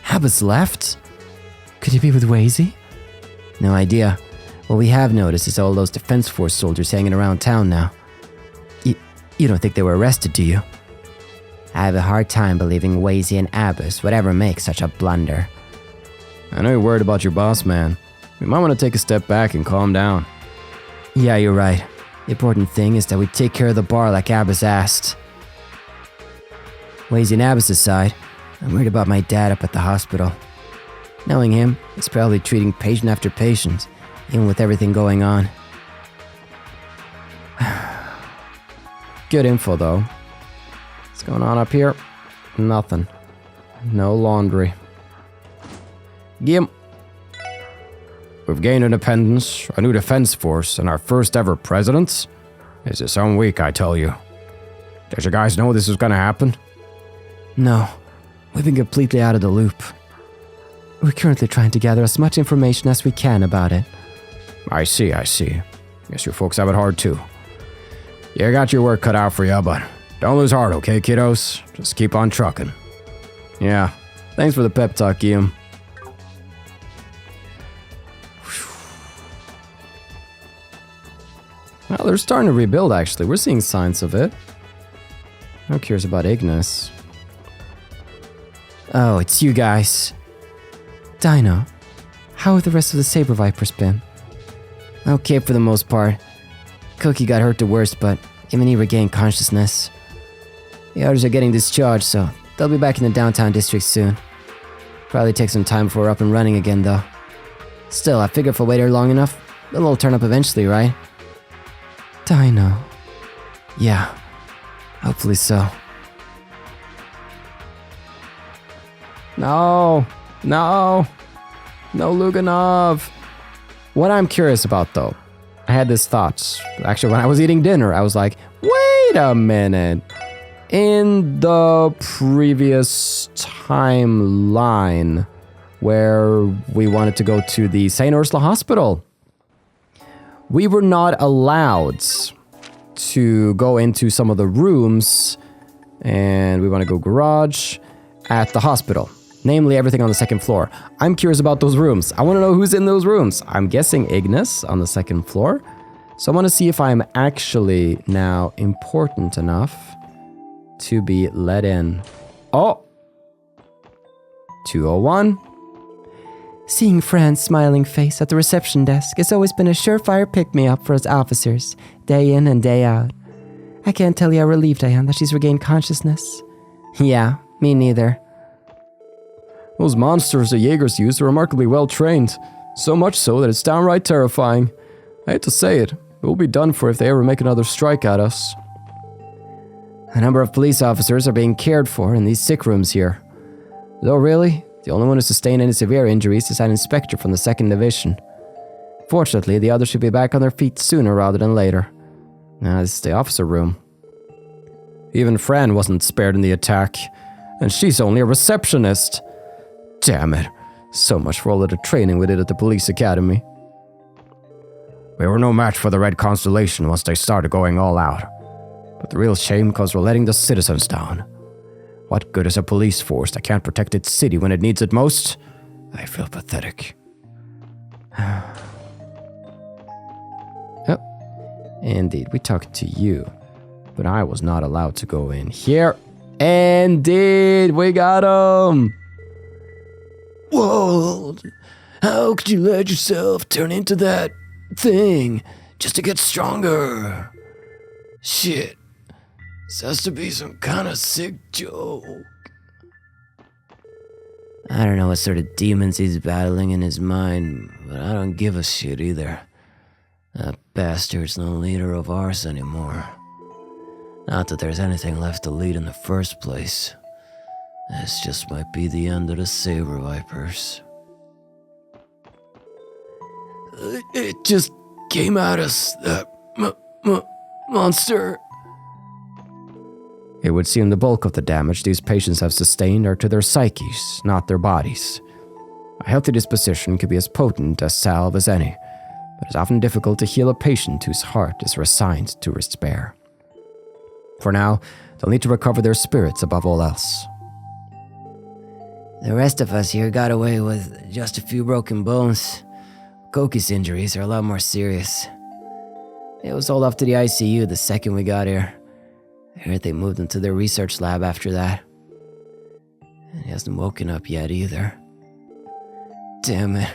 Abbas left? Could he be with Wazy? No idea. What we have noticed is all those Defense Force soldiers hanging around town now. You don't think they were arrested, do you? I have a hard time believing Wazy and Abbas would ever make such a blunder. I know you're worried about your boss, man. We might want to take a step back and calm down. Yeah, you're right. The important thing is that we take care of the bar like Abbas asked. Wazy and Abbas' side, I'm worried about my dad up at the hospital. Knowing him, he's probably treating patient after patient, even with everything going on. Good info, though. What's going on up here? Nothing. No laundry. Gim. We've gained independence, a new defense force, and our first ever president. This is some week, I tell you. Did you guys know this was gonna happen? No, we've been completely out of the loop. We're currently trying to gather as much information as we can about it. I see. Guess you folks have it hard too. You got your work cut out for you, but don't lose heart, okay, kiddos? Just keep on trucking. Yeah, thanks for the pep talk, Guillaume. Well, they're starting to rebuild, actually. We're seeing signs of it. Who cares about Ignis? Oh, it's you guys. Dino, how have the rest of the Saber Vipers been? Okay for the most part. Cookie got hurt the worst, but even he regained consciousness. The others are getting discharged, so they'll be back in the downtown district soon. Probably take some time before we're up and running again, though. Still, I figure if I wait here long enough, they'll all turn up eventually, right? Dino. Yeah, hopefully so. No, Luganov. What I'm curious about, though, I had this thought. Actually, when I was eating dinner, I was like, wait a minute. In the previous timeline where we wanted to go to the St. Ursula Hospital, we were not allowed to go into some of the rooms, and we want to go garage at the hospital. Namely, everything on the second floor. I'm curious about those rooms. I want to know who's in those rooms. I'm guessing Ignis on the second floor. So I want to see if I'm actually now important enough to be let in. Oh! 201. Seeing Fran's smiling face at the reception desk has always been a surefire pick-me-up for us officers, day in and day out. I can't tell you how relieved I am that she's regained consciousness. Yeah, me neither. Those monsters the Jaegers use are remarkably well trained, so much so that it's downright terrifying. I hate to say it, but we'll be done for if they ever make another strike at us. A number of police officers are being cared for in these sick rooms here. Though really, the only one who sustained any severe injuries is an inspector from the 2nd Division. Fortunately, the others should be back on their feet sooner rather than later. This is the officer room. Even Fran wasn't spared in the attack, and she's only a receptionist. Damn it, so much for all of the training we did at the police academy. We were no match for the Red Constellation once they started going all out. But the real shame comes from letting the citizens down. What good is a police force that can't protect its city when it needs it most? I feel pathetic. Indeed, we talked to you, but I was not allowed to go in here. Indeed, we got him! Whoa, how could you let yourself turn into that thing just to get stronger? Shit, this has to be some kind of sick joke. I don't know what sort of demons he's battling in his mind, but I don't give a shit either. That bastard's no leader of ours anymore. Not that there's anything left to lead in the first place. This just might be the end of the Saber Vipers. It just came at us, that monster. It would seem the bulk of the damage these patients have sustained are to their psyches, not their bodies. A healthy disposition could be as potent as salve as any, but it's often difficult to heal a patient whose heart is resigned to despair. For now, they'll need to recover their spirits above all else. The rest of us here got away with just a few broken bones. Koki's injuries are a lot more serious. It was hauled off to the ICU the second we got here. I heard they moved him to their research lab after that. And he hasn't woken up yet either. Damn it,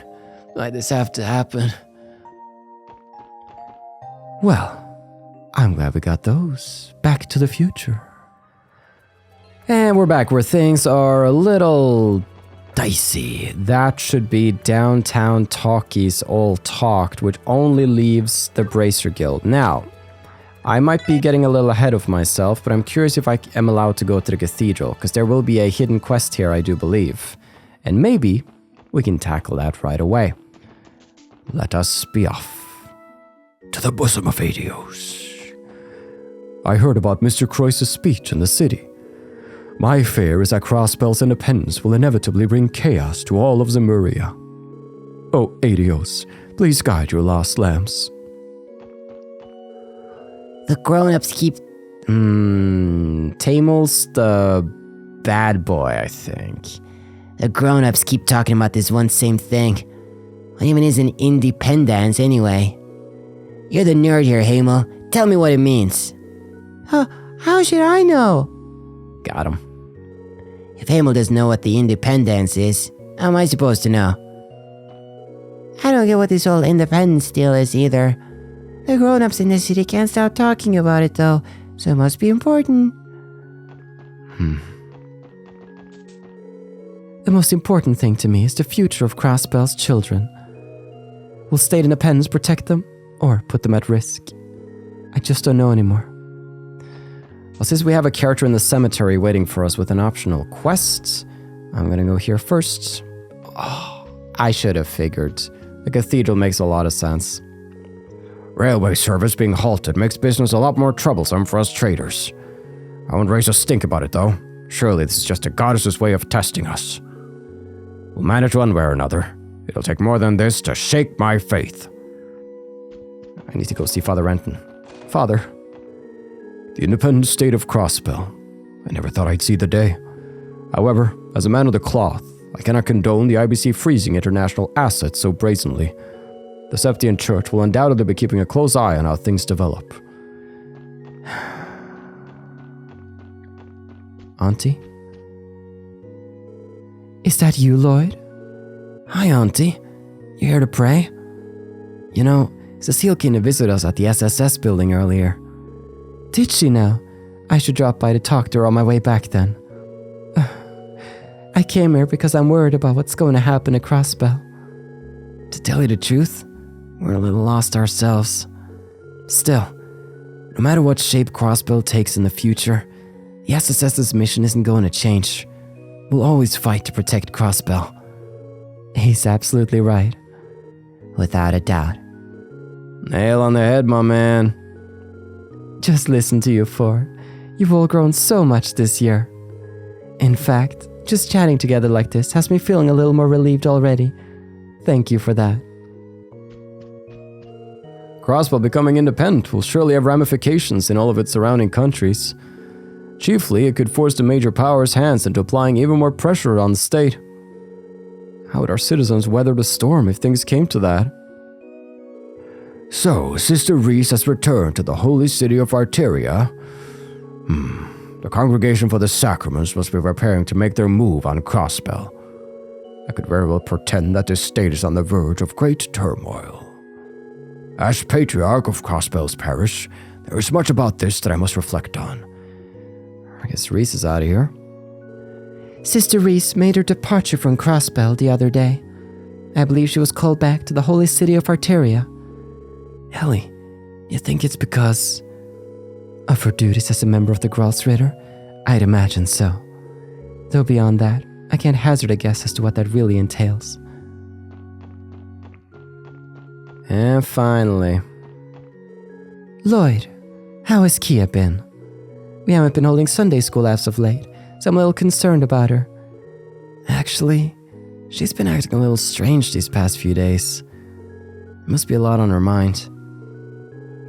why'd this have to happen? Well, I'm glad we got those. Back to the future. And we're back where things are a little dicey. That should be Downtown Talkies All Talked, which only leaves the Bracer Guild. Now, I might be getting a little ahead of myself, but I'm curious if I am allowed to go to the Cathedral, because there will be a hidden quest here, I do believe. And maybe we can tackle that right away. Let us be off. To the bosom of Hades. I heard about Mr. Crois's speech in the city. My fear is that Crossbell's independence will inevitably bring chaos to all of Zemuria. Oh, Adios, please guide your lost lambs. The grown-ups keep... Tamel's the bad boy, I think. The grown-ups keep talking about this one same thing. What even is an independence anyway? You're the nerd here, Hamel. Tell me what it means. How should I know? Got him. If Hamel doesn't know what the independence is, how am I supposed to know? I don't get what this whole independence deal is either. The grown-ups in the city can't stop talking about it though, so it must be important. The most important thing to me is the future of Crossbell's children. Will state independence protect them, or put them at risk? I just don't know anymore. Well, since we have a character in the cemetery waiting for us with an optional quest, I'm gonna go here first. Oh, I should have figured. The cathedral makes a lot of sense. Railway service being halted makes business a lot more troublesome for us traders. I won't raise a stink about it, though. Surely this is just a goddess's way of testing us. We'll manage one way or another. It'll take more than this to shake my faith. I need to go see Father Renton. Father. The independent state of Crossbell. I never thought I'd see the day. However, as a man of the cloth, I cannot condone the IBC freezing international assets so brazenly. The Septian Church will undoubtedly be keeping a close eye on how things develop. Auntie? Is that you, Lloyd? Hi, Auntie. You here to pray? You know, Cecile came to visit us at the SSS building earlier. Did she now? I should drop by to talk to her on my way back then. I came here because I'm worried about what's going to happen at Crossbell. To tell you the truth, we're a little lost ourselves. Still, no matter what shape Crossbell takes in the future, the SSS's mission isn't going to change. We'll always fight to protect Crossbell. He's absolutely right. Without a doubt. Nail on the head, my man. Just listen to you four. You've all grown so much this year. In fact, just chatting together like this has me feeling a little more relieved already. Thank you for that. Crossbell becoming independent will surely have ramifications in all of its surrounding countries. Chiefly, it could force the major powers' hands into applying even more pressure on the state. How would our citizens weather the storm if things came to that? So, Sister Reese has returned to the holy city of Arteria. The Congregation for the Sacraments must be preparing to make their move on Crossbell. I could very well pretend that this state is on the verge of great turmoil. As Patriarch of Crossbell's parish, there is much about this that I must reflect on. I guess Reese is out of here. Sister Reese made her departure from Crossbell the other day. I believe she was called back to the holy city of Arteria. Ellie, you think it's because of her duties as a member of the Grossritter? I'd imagine so. Though beyond that, I can't hazard a guess as to what that really entails. And finally, Lloyd, how has Kia been? We haven't been holding Sunday school as of late, so I'm a little concerned about her. Actually, she's been acting a little strange these past few days. There must be a lot on her mind.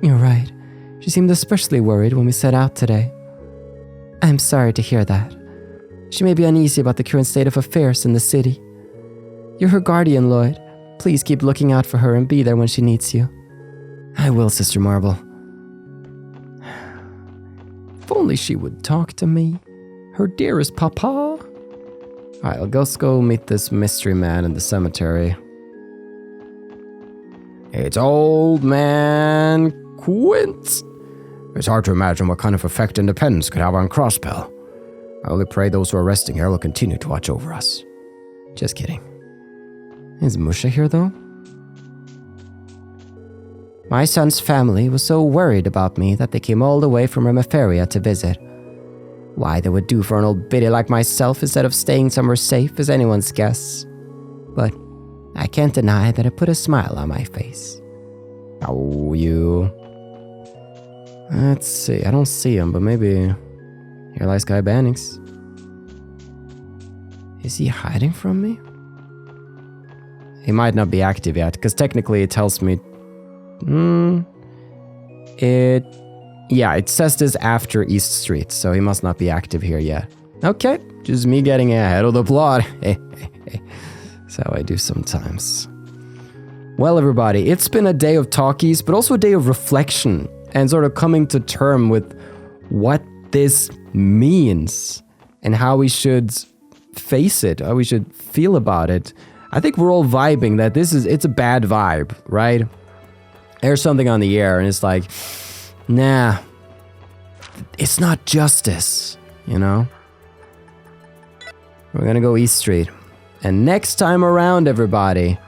You're right. She seemed especially worried when we set out today. I'm sorry to hear that. She may be uneasy about the current state of affairs in the city. You're her guardian, Lloyd. Please keep looking out for her and be there when she needs you. I will, Sister Marble. If only she would talk to me. Her dearest papa. Alright, let's go meet this mystery man in the cemetery. It's Old Man Quint. It's hard to imagine what kind of effect independence could have on Crossbell. I only pray those who are resting here will continue to watch over us. Just kidding. Is Musha here, though? My son's family was so worried about me that they came all the way from Remiferia to visit. Why they would do for an old biddy like myself instead of staying somewhere safe is anyone's guess. But I can't deny that it put a smile on my face. Oh, you... Let's see, I don't see him, but maybe... Here lies Guy Bannings. Is he hiding from me? He might not be active yet, because technically it tells me... Yeah, it says this after East Street, so he must not be active here yet. Okay, just me getting ahead of the plot. That's how I do sometimes. Well, everybody, it's been a day of talkies, but also a day of reflection, and sort of coming to term with what this means, and how we should face it, how we should feel about it. I think we're all vibing that it's a bad vibe, right? There's something on the air, and it's like, nah, it's not justice, you know? We're gonna go East Street. And next time around, everybody,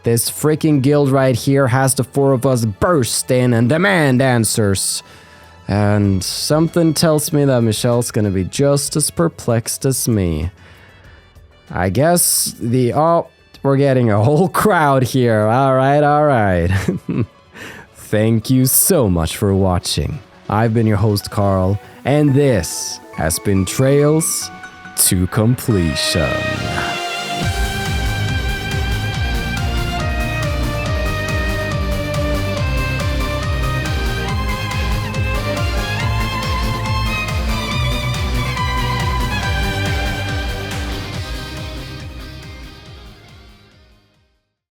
this freaking guild right here has the four of us burst in and demand answers. And something tells me that Michelle's gonna be just as perplexed as me. I guess we're getting a whole crowd here. All right. Thank you so much for watching. I've been your host, Carl, and this has been Trails to Completion.